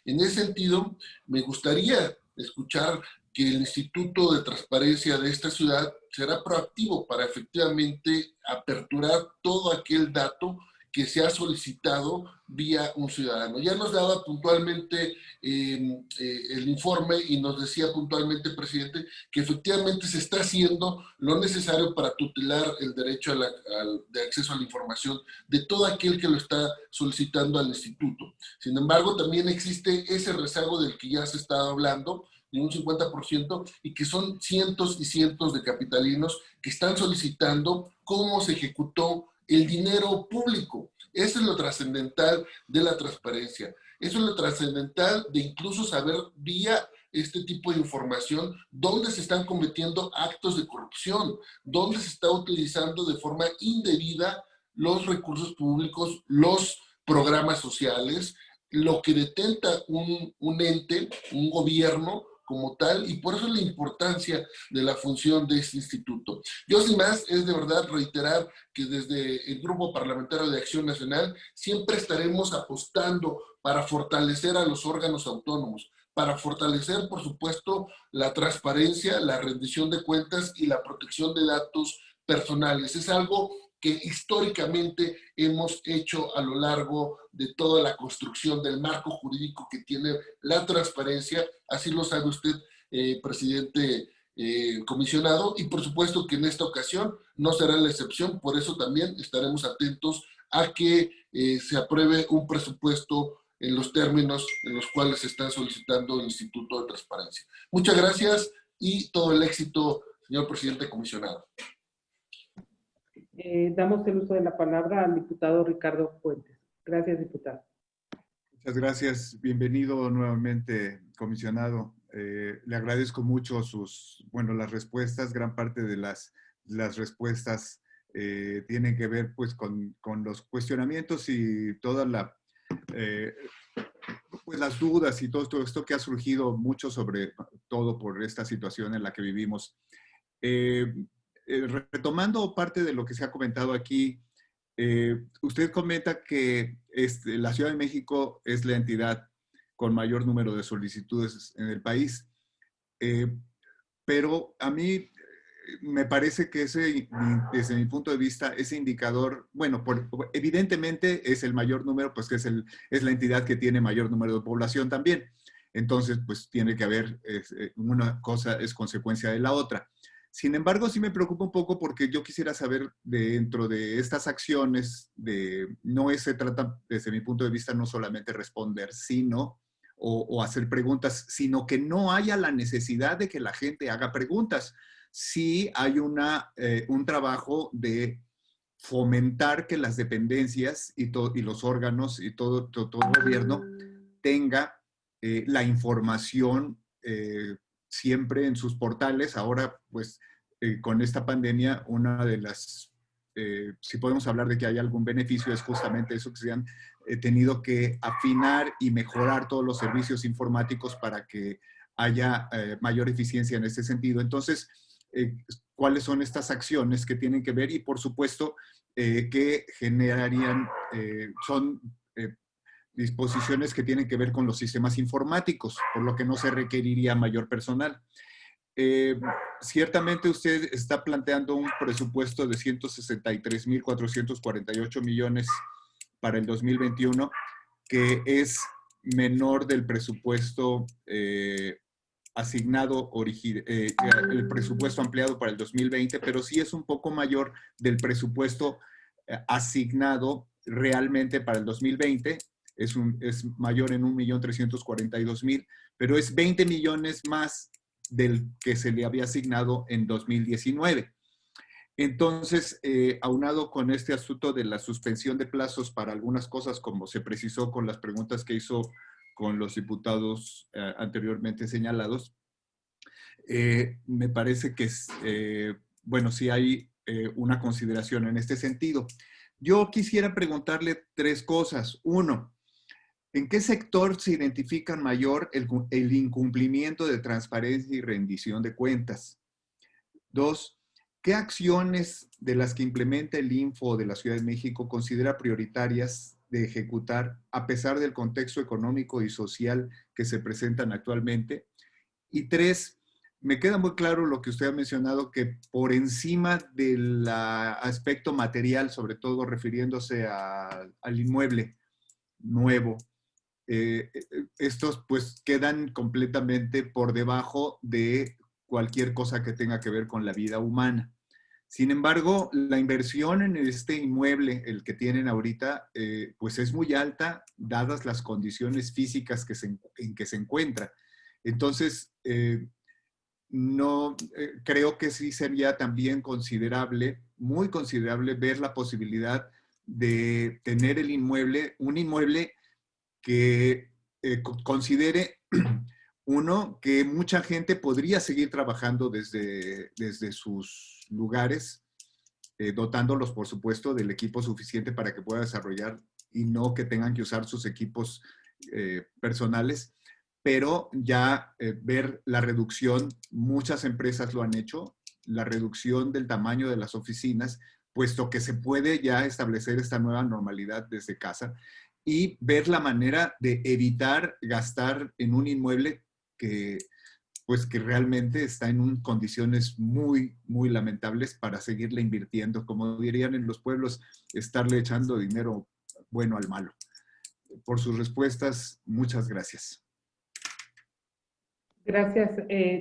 En ese sentido, me gustaría escuchar que el Instituto de Transparencia de esta ciudad será proactivo para efectivamente aperturar todo aquel dato que se ha solicitado vía un ciudadano. Ya nos daba puntualmente el informe y nos decía puntualmente, presidente, que efectivamente se está haciendo lo necesario para tutelar el derecho de acceso a la información de todo aquel que lo está solicitando al instituto. Sin embargo, también existe ese rezago del que ya se estaba hablando, de un 50%, y que son cientos y cientos de capitalinos que están solicitando cómo se ejecutó el dinero público. Eso es lo trascendental de la transparencia. Eso es lo trascendental de incluso saber vía este tipo de información dónde se están cometiendo actos de corrupción, dónde se está utilizando de forma indebida los recursos públicos, los programas sociales, lo que detenta un ente, un gobierno como tal, y por eso la importancia de la función de este instituto. Yo, sin más, es de verdad reiterar que desde el Grupo Parlamentario de Acción Nacional siempre estaremos apostando para fortalecer a los órganos autónomos, para fortalecer, por supuesto, la transparencia, la rendición de cuentas y la protección de datos personales. Es algo que históricamente hemos hecho a lo largo de toda la construcción del marco jurídico que tiene la transparencia, así lo sabe usted, presidente comisionado, y por supuesto que en esta ocasión no será la excepción, por eso también estaremos atentos a que se apruebe un presupuesto en los términos en los cuales se está solicitando el Instituto de Transparencia. Muchas gracias y todo el éxito, señor presidente comisionado. Damos el uso de la palabra al diputado Ricardo Fuentes. Gracias, diputado. Muchas gracias. Bienvenido nuevamente, comisionado. Le agradezco mucho las respuestas. Gran parte de las respuestas tienen que ver pues, con los cuestionamientos y toda pues las dudas y todo esto que ha surgido mucho sobre todo por esta situación en la que vivimos. Retomando parte de lo que se ha comentado aquí, usted comenta que la Ciudad de México es la entidad con mayor número de solicitudes en el país, pero a mí me parece que desde mi punto de vista, ese indicador, bueno, evidentemente es el mayor número, pues que es la entidad que tiene mayor número de población también. Entonces, pues tiene que haber, una cosa es consecuencia de la otra. Sin embargo, sí me preocupa un poco porque yo quisiera saber dentro de estas acciones, no se trata, desde mi punto de vista, no solamente responder, sino, o hacer preguntas, sino que no haya la necesidad de que la gente haga preguntas. Sí hay un trabajo de fomentar que las dependencias y los órganos y todo gobierno tenga la información siempre en sus portales. Ahora, pues, con esta pandemia, una de las, si podemos hablar de que hay algún beneficio, es justamente eso, que se han tenido que afinar y mejorar todos los servicios informáticos para que haya mayor eficiencia en este sentido. Entonces, ¿cuáles son estas acciones que tienen que ver? Y, por supuesto, que generarían, son disposiciones que tienen que ver con los sistemas informáticos, por lo que no se requeriría mayor personal. Ciertamente usted está planteando un presupuesto de 163,448 millones para el 2021, que es menor del presupuesto asignado, el presupuesto ampliado para el 2020, pero sí es un poco mayor del presupuesto asignado realmente para el 2020. Es mayor en 1,342,000, pero es 20 millones más del que se le había asignado en 2019. Entonces, aunado con este asunto de la suspensión de plazos para algunas cosas, como se precisó con las preguntas que hizo con los diputados anteriormente señalados, me parece que bueno, sí hay una consideración en este sentido. Yo quisiera preguntarle tres cosas. Uno, ¿en qué sector se identifica mayor el incumplimiento de transparencia y rendición de cuentas? Dos, ¿qué acciones de las que implementa el Info de la Ciudad de México considera prioritarias de ejecutar a pesar del contexto económico y social que se presentan actualmente? Y 3, me queda muy claro lo que usted ha mencionado, que por encima del aspecto material, sobre todo refiriéndose al inmueble nuevo, estos pues quedan completamente por debajo de cualquier cosa que tenga que ver con la vida humana. Sin embargo, la inversión en este inmueble, el que tienen ahorita, pues es muy alta, dadas las condiciones físicas en que se encuentra. Entonces, creo que sí sería también considerable, muy considerable, ver la posibilidad de tener el inmueble, un inmueble que considere, uno, que mucha gente podría seguir trabajando desde sus lugares, dotándolos, por supuesto, del equipo suficiente para que pueda desarrollar y no que tengan que usar sus equipos personales, pero ya ver la reducción, muchas empresas lo han hecho, la reducción del tamaño de las oficinas, puesto que se puede ya establecer esta nueva normalidad desde casa, y ver la manera de evitar gastar en un inmueble que realmente está en condiciones muy, muy lamentables para seguirle invirtiendo. Como dirían en los pueblos, estarle echando dinero bueno al malo. Por sus respuestas, muchas gracias. Gracias,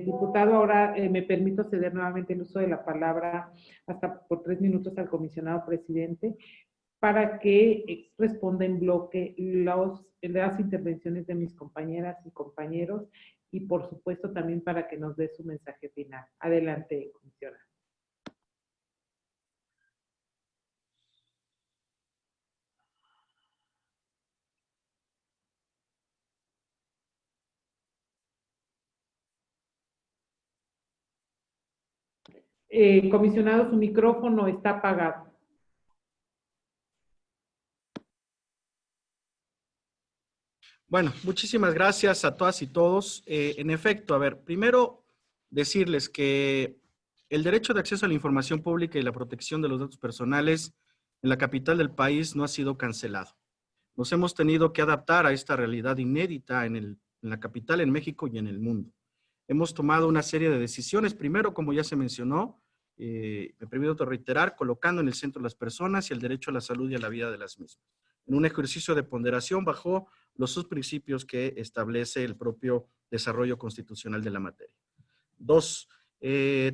diputado. Ahora me permito ceder nuevamente el uso de la palabra hasta por 3 minutos al comisionado presidente para que responda en bloque las intervenciones de mis compañeras y compañeros y por supuesto también para que nos dé su mensaje final. Adelante, comisionado. Comisionado, su micrófono está apagado. Bueno, muchísimas gracias a todas y todos. En efecto, a ver, primero decirles que el derecho de acceso a la información pública y la protección de los datos personales en la capital del país no ha sido cancelado. Nos hemos tenido que adaptar a esta realidad inédita en la capital, en México y en el mundo. Hemos tomado una serie de decisiones, primero, como ya se mencionó, me permito reiterar, colocando en el centro a las personas y el derecho a la salud y a la vida de las mismas, en un ejercicio de ponderación bajo los subprincipios que establece el propio desarrollo constitucional de la materia. 2,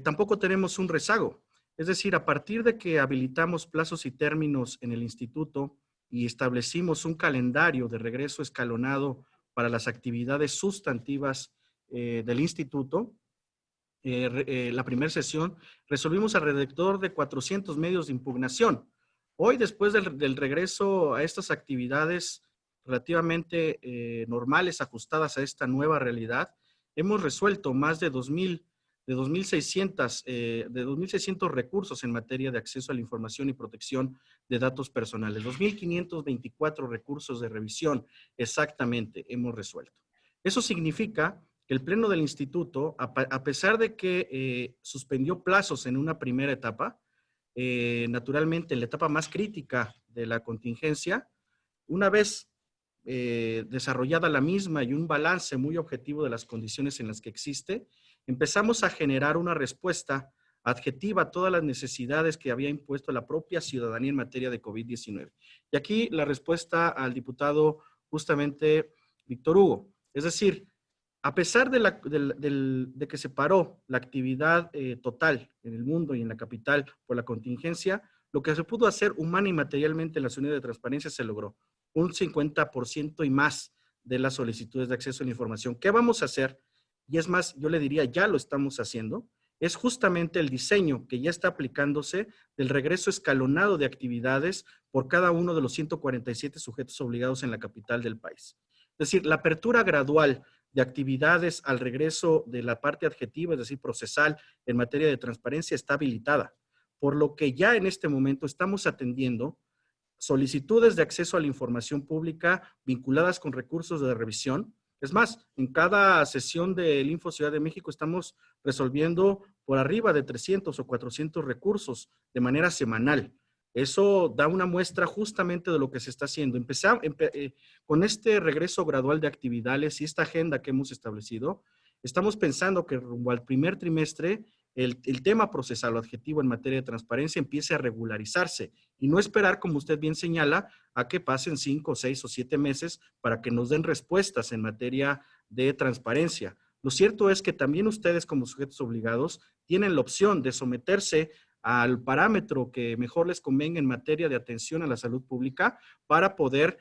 tampoco tenemos un rezago, es decir, a partir de que habilitamos plazos y términos en el instituto y establecimos un calendario de regreso escalonado para las actividades sustantivas del instituto, la primera sesión, resolvimos alrededor de 400 medios de impugnación. Hoy, después del regreso a estas actividades relativamente normales, ajustadas a esta nueva realidad, hemos resuelto más de 2.600 recursos en materia de acceso a la información y protección de datos personales. 2.524 recursos de revisión exactamente hemos resuelto. Eso significa que el Pleno del Instituto, a pesar de que suspendió plazos en una primera etapa, naturalmente en la etapa más crítica de la contingencia, una vez desarrollada la misma y un balance muy objetivo de las condiciones en las que existe, empezamos a generar una respuesta adjetiva a todas las necesidades que había impuesto la propia ciudadanía en materia de COVID-19. Y aquí la respuesta al diputado justamente Víctor Hugo, es decir, a pesar de que se paró la actividad total en el mundo y en la capital por la contingencia, lo que se pudo hacer humana y materialmente en las unidades de transparencia se logró. Un 50% y más de las solicitudes de acceso a la información. ¿Qué vamos a hacer? Y es más, yo le diría, ya lo estamos haciendo. Es justamente el diseño que ya está aplicándose del regreso escalonado de actividades por cada uno de los 147 sujetos obligados en la capital del país. Es decir, la apertura gradual de actividades al regreso de la parte adjetiva, es decir, procesal, en materia de transparencia está habilitada, por lo que ya en este momento estamos atendiendo solicitudes de acceso a la información pública vinculadas con recursos de revisión Es más, en cada sesión del Info Ciudad de México estamos resolviendo por arriba de 300 o 400 recursos de manera semanal. Eso da una muestra justamente de lo que se está haciendo. Con este regreso gradual de actividades y esta agenda que hemos establecido, estamos pensando que rumbo al primer trimestre el tema procesal o adjetivo en materia de transparencia empiece a regularizarse y no esperar, como usted bien señala, a que pasen 5, 6 o 7 meses para que nos den respuestas en materia de transparencia. Lo cierto es que también ustedes como sujetos obligados tienen la opción de someterse al parámetro que mejor les convenga en materia de atención a la salud pública para poder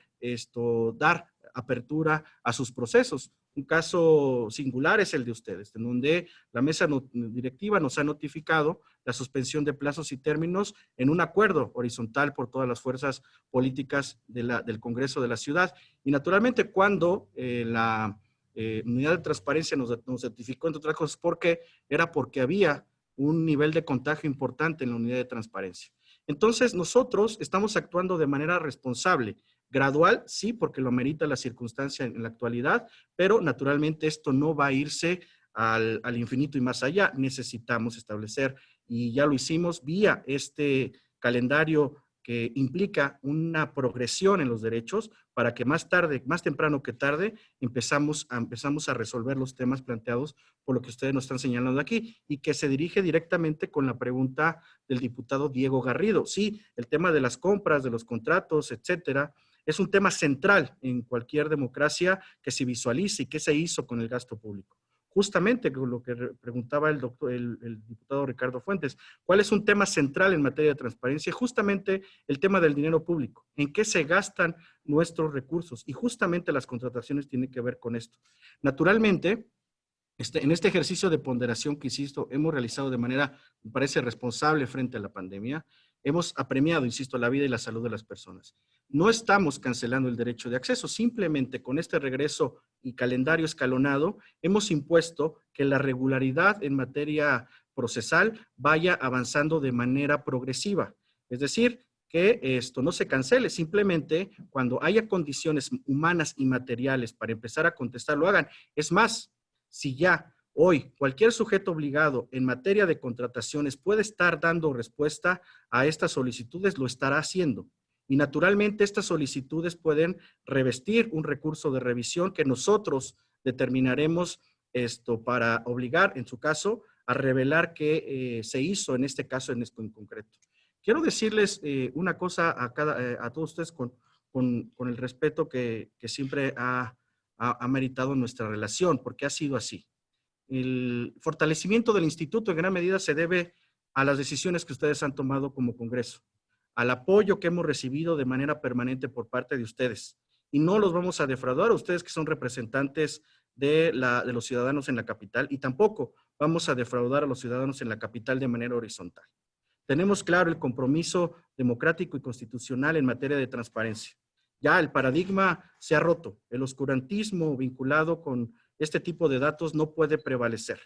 dar apertura a sus procesos. Un caso singular es el de ustedes, en donde la mesa directiva nos ha notificado la suspensión de plazos y términos en un acuerdo horizontal por todas las fuerzas políticas del Congreso de la ciudad. Y naturalmente cuando la unidad de transparencia nos certificó, entre otras cosas, porque había un nivel de contagio importante en la unidad de transparencia. Entonces, nosotros estamos actuando de manera responsable, gradual, sí, porque lo amerita la circunstancia en la actualidad, pero naturalmente esto no va a irse al infinito y más allá. Necesitamos establecer, y ya lo hicimos, vía este calendario que implica una progresión en los derechos para que más temprano que tarde, empezamos a resolver los temas planteados por lo que ustedes nos están señalando aquí y que se dirige directamente con la pregunta del diputado Diego Garrido. Sí, el tema de las compras, de los contratos, etcétera, es un tema central en cualquier democracia que se visualice y qué se hizo con el gasto público. Justamente lo que preguntaba el diputado Ricardo Fuentes, ¿cuál es un tema central en materia de transparencia? Justamente el tema del dinero público, en qué se gastan nuestros recursos y justamente las contrataciones tienen que ver con esto. Naturalmente, en este ejercicio de ponderación que, insisto, hemos realizado de manera, me parece, responsable frente a la pandemia, hemos apremiado, insisto, la vida y la salud de las personas. No estamos cancelando el derecho de acceso, simplemente con este regreso y calendario escalonado, hemos impuesto que la regularidad en materia procesal vaya avanzando de manera progresiva. Es decir, que esto no se cancele, simplemente cuando haya condiciones humanas y materiales para empezar a contestar, lo hagan. Es más, si ya hoy cualquier sujeto obligado en materia de contrataciones puede estar dando respuesta a estas solicitudes, lo estará haciendo. Y naturalmente estas solicitudes pueden revestir un recurso de revisión que nosotros determinaremos para obligar, en su caso, a revelar qué se hizo en este caso en concreto. Quiero decirles una cosa a todos ustedes con el respeto que siempre ha meritado nuestra relación, porque ha sido así. El fortalecimiento del instituto en gran medida se debe a las decisiones que ustedes han tomado como Congreso, al apoyo que hemos recibido de manera permanente por parte de ustedes. Y no los vamos a defraudar a ustedes que son representantes de los ciudadanos en la capital, y tampoco vamos a defraudar a los ciudadanos en la capital de manera horizontal. Tenemos claro el compromiso democrático y constitucional en materia de transparencia. Ya el paradigma se ha roto. El oscurantismo vinculado con este tipo de datos no puede prevalecer.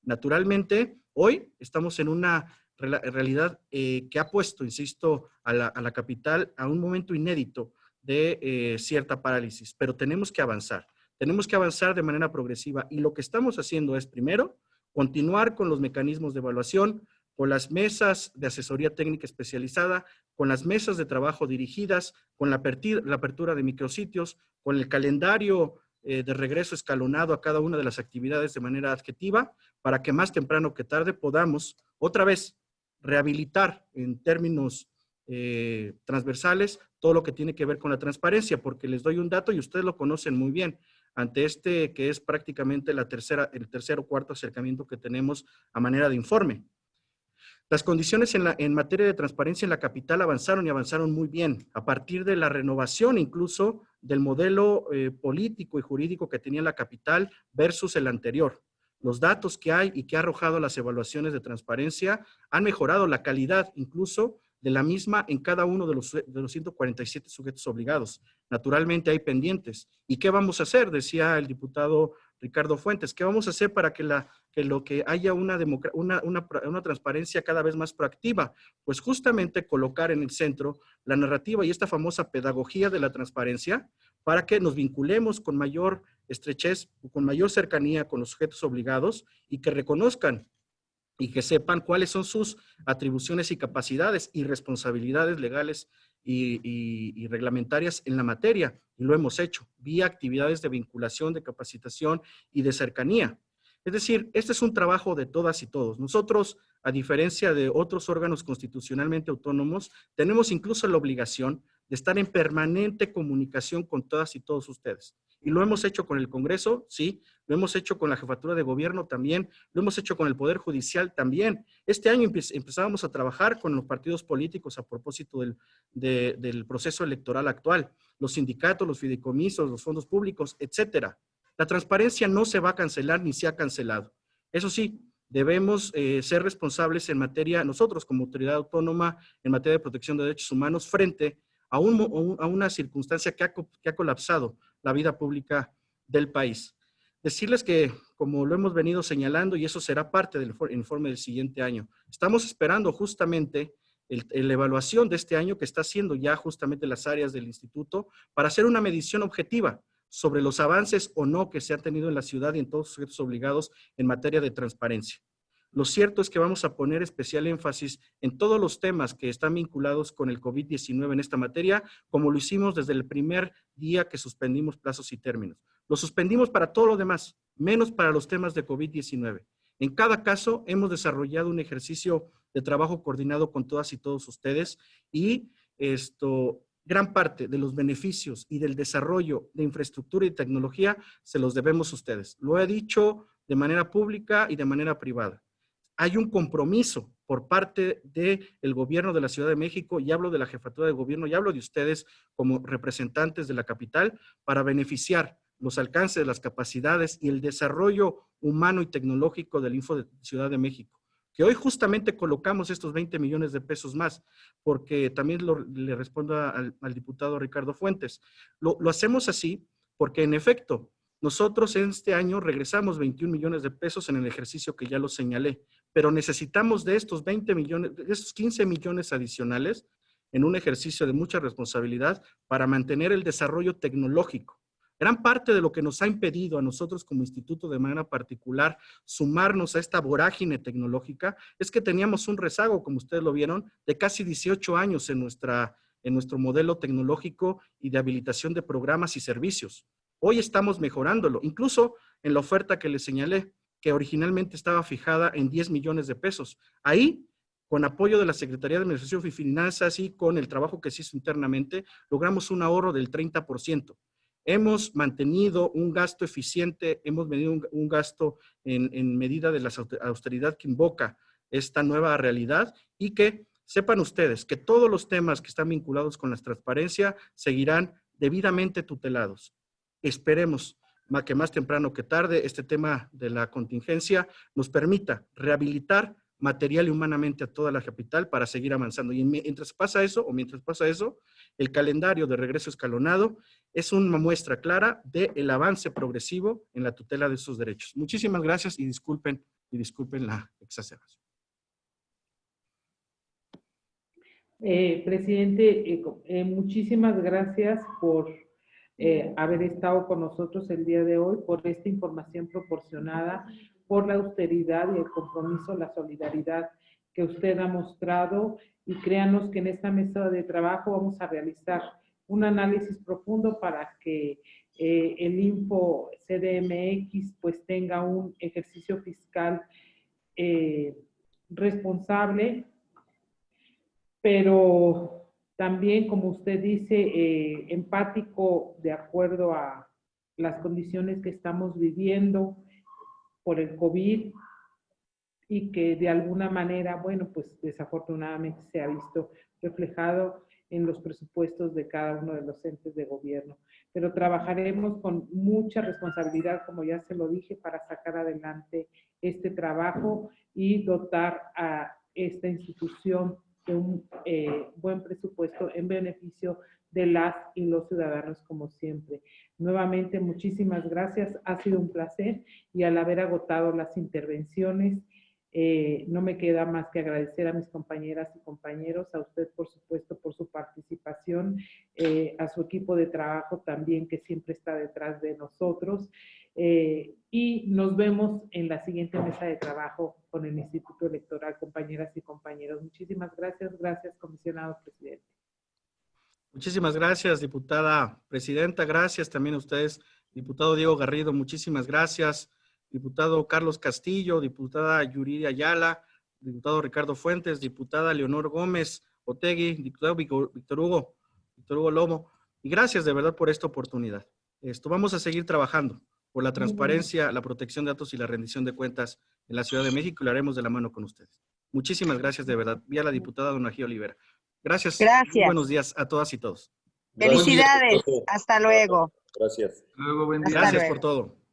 Naturalmente, hoy estamos en una realidad que ha puesto, insisto, a la capital a un momento inédito de cierta parálisis, pero tenemos que avanzar de manera progresiva y lo que estamos haciendo es, primero, continuar con los mecanismos de evaluación, con las mesas de asesoría técnica especializada, con las mesas de trabajo dirigidas, con la apertura de micrositios, con el calendario de regreso escalonado a cada una de las actividades de manera adjetiva, para que más temprano que tarde podamos otra vez rehabilitar en términos transversales todo lo que tiene que ver con la transparencia, porque les doy un dato y ustedes lo conocen muy bien, ante que es prácticamente el tercer o cuarto acercamiento que tenemos a manera de informe. Las condiciones en materia de transparencia en la capital avanzaron y avanzaron muy bien, a partir de la renovación incluso del modelo político y jurídico que tenía la capital versus el anterior. Los datos que hay y que ha arrojado las evaluaciones de transparencia han mejorado la calidad incluso de la misma en cada uno de los 147 sujetos obligados. Naturalmente hay pendientes. ¿Y qué vamos a hacer? Decía el diputado Ricardo Fuentes. ¿Qué vamos a hacer para que haya una transparencia cada vez más proactiva? Pues justamente colocar en el centro la narrativa y esta famosa pedagogía de la transparencia para que nos vinculemos con mayor estrechez, con mayor cercanía con los sujetos obligados y que reconozcan y que sepan cuáles son sus atribuciones y capacidades y responsabilidades legales y reglamentarias en la materia. Y lo hemos hecho vía actividades de vinculación, de capacitación y de cercanía. Es decir, este es un trabajo de todas y todos. Nosotros, a diferencia de otros órganos constitucionalmente autónomos, tenemos incluso la obligación de estar en permanente comunicación con todas y todos ustedes. Y lo hemos hecho con el Congreso, sí, lo hemos hecho con la Jefatura de Gobierno también, lo hemos hecho con el Poder Judicial también. Este año empezábamos a trabajar con los partidos políticos a propósito del proceso electoral actual, los sindicatos, los fideicomisos, los fondos públicos, etcétera. La transparencia no se va a cancelar ni se ha cancelado. Eso sí, debemos ser responsables en materia, nosotros como autoridad autónoma, en materia de protección de derechos humanos, frente a una circunstancia que ha colapsado la vida pública del país. Decirles que, como lo hemos venido señalando, y eso será parte del informe del siguiente año, estamos esperando justamente la evaluación de este año que está haciendo ya justamente las áreas del instituto para hacer una medición objetiva sobre los avances o no que se han tenido en la ciudad y en todos los sujetos obligados en materia de transparencia. Lo cierto es que vamos a poner especial énfasis en todos los temas que están vinculados con el COVID-19 en esta materia, como lo hicimos desde el primer día que suspendimos plazos y términos. Lo suspendimos para todo lo demás, menos para los temas de COVID-19. En cada caso, hemos desarrollado un ejercicio de trabajo coordinado con todas y todos ustedes y gran parte de los beneficios y del desarrollo de infraestructura y tecnología se los debemos a ustedes. Lo he dicho de manera pública y de manera privada. Hay un compromiso por parte del gobierno de la Ciudad de México, y hablo de la jefatura de gobierno, y hablo de ustedes como representantes de la capital, para beneficiar los alcances, las capacidades y el desarrollo humano y tecnológico del Info de Ciudad de México, que hoy justamente colocamos estos 20 millones de pesos más, porque también le respondo al diputado Ricardo Fuentes. Lo hacemos así porque, en efecto, nosotros en este año regresamos 21 millones de pesos en el ejercicio que ya lo señalé, pero necesitamos de estos 20 millones, de estos 15 millones adicionales en un ejercicio de mucha responsabilidad para mantener el desarrollo tecnológico. Gran parte de lo que nos ha impedido a nosotros como instituto de manera particular sumarnos a esta vorágine tecnológica es que teníamos un rezago, como ustedes lo vieron, de casi 18 años en nuestro modelo tecnológico y de habilitación de programas y servicios. Hoy estamos mejorándolo, incluso en la oferta que les señalé, que originalmente estaba fijada en 10 millones de pesos. Ahí, con apoyo de la Secretaría de Administración y Finanzas y con el trabajo que se hizo internamente, logramos un ahorro del 30%. Hemos mantenido un gasto eficiente, hemos medido un gasto en medida de la austeridad que invoca esta nueva realidad, y que sepan ustedes que todos los temas que están vinculados con la transparencia seguirán debidamente tutelados. Esperemos que más temprano que tarde este tema de la contingencia nos permita rehabilitar material y humanamente a toda la capital para seguir avanzando. Y mientras pasa eso, el calendario de regreso escalonado es una muestra clara del avance progresivo en la tutela de esos derechos. Muchísimas gracias y disculpen la exageración. Presidente, muchísimas gracias por haber estado con nosotros el día de hoy, por esta información proporcionada, por la austeridad y el compromiso, la solidaridad que usted ha mostrado, y créanos que en esta mesa de trabajo vamos a realizar un análisis profundo para que el Info CDMX pues tenga un ejercicio fiscal responsable, pero también, como usted dice, empático de acuerdo a las condiciones que estamos viviendo por el COVID, y que de alguna manera, bueno, pues desafortunadamente se ha visto reflejado en los presupuestos de cada uno de los entes de gobierno. Pero trabajaremos con mucha responsabilidad, como ya se lo dije, para sacar adelante este trabajo y dotar a esta institución de un buen presupuesto en beneficio de las y los ciudadanos, como siempre. Nuevamente, muchísimas gracias. Ha sido un placer, y al haber agotado las intervenciones, No me queda más que agradecer a mis compañeras y compañeros, a usted por supuesto por su participación, a su equipo de trabajo también que siempre está detrás de nosotros, y nos vemos en la siguiente mesa de trabajo con el Instituto Electoral, compañeras y compañeros. Muchísimas gracias. Gracias, comisionado presidente. Muchísimas gracias, diputada presidenta. Gracias también a ustedes, diputado Diego Garrido. Muchísimas gracias. Diputado Carlos Castillo, diputada Yuridia Ayala, diputado Ricardo Fuentes, diputada Leonor Gómez Otegui, diputado Víctor Hugo Lobo. Y gracias de verdad por esta oportunidad. Vamos a seguir trabajando por la transparencia, la protección de datos y la rendición de cuentas en la Ciudad de México, y lo haremos de la mano con ustedes. Muchísimas gracias de verdad. Y a la diputada Dona Gía Olivera. Gracias. Muy buenos días a todas y todos. Felicidades. Hasta luego. Gracias. Luego, buen día. Gracias por todo.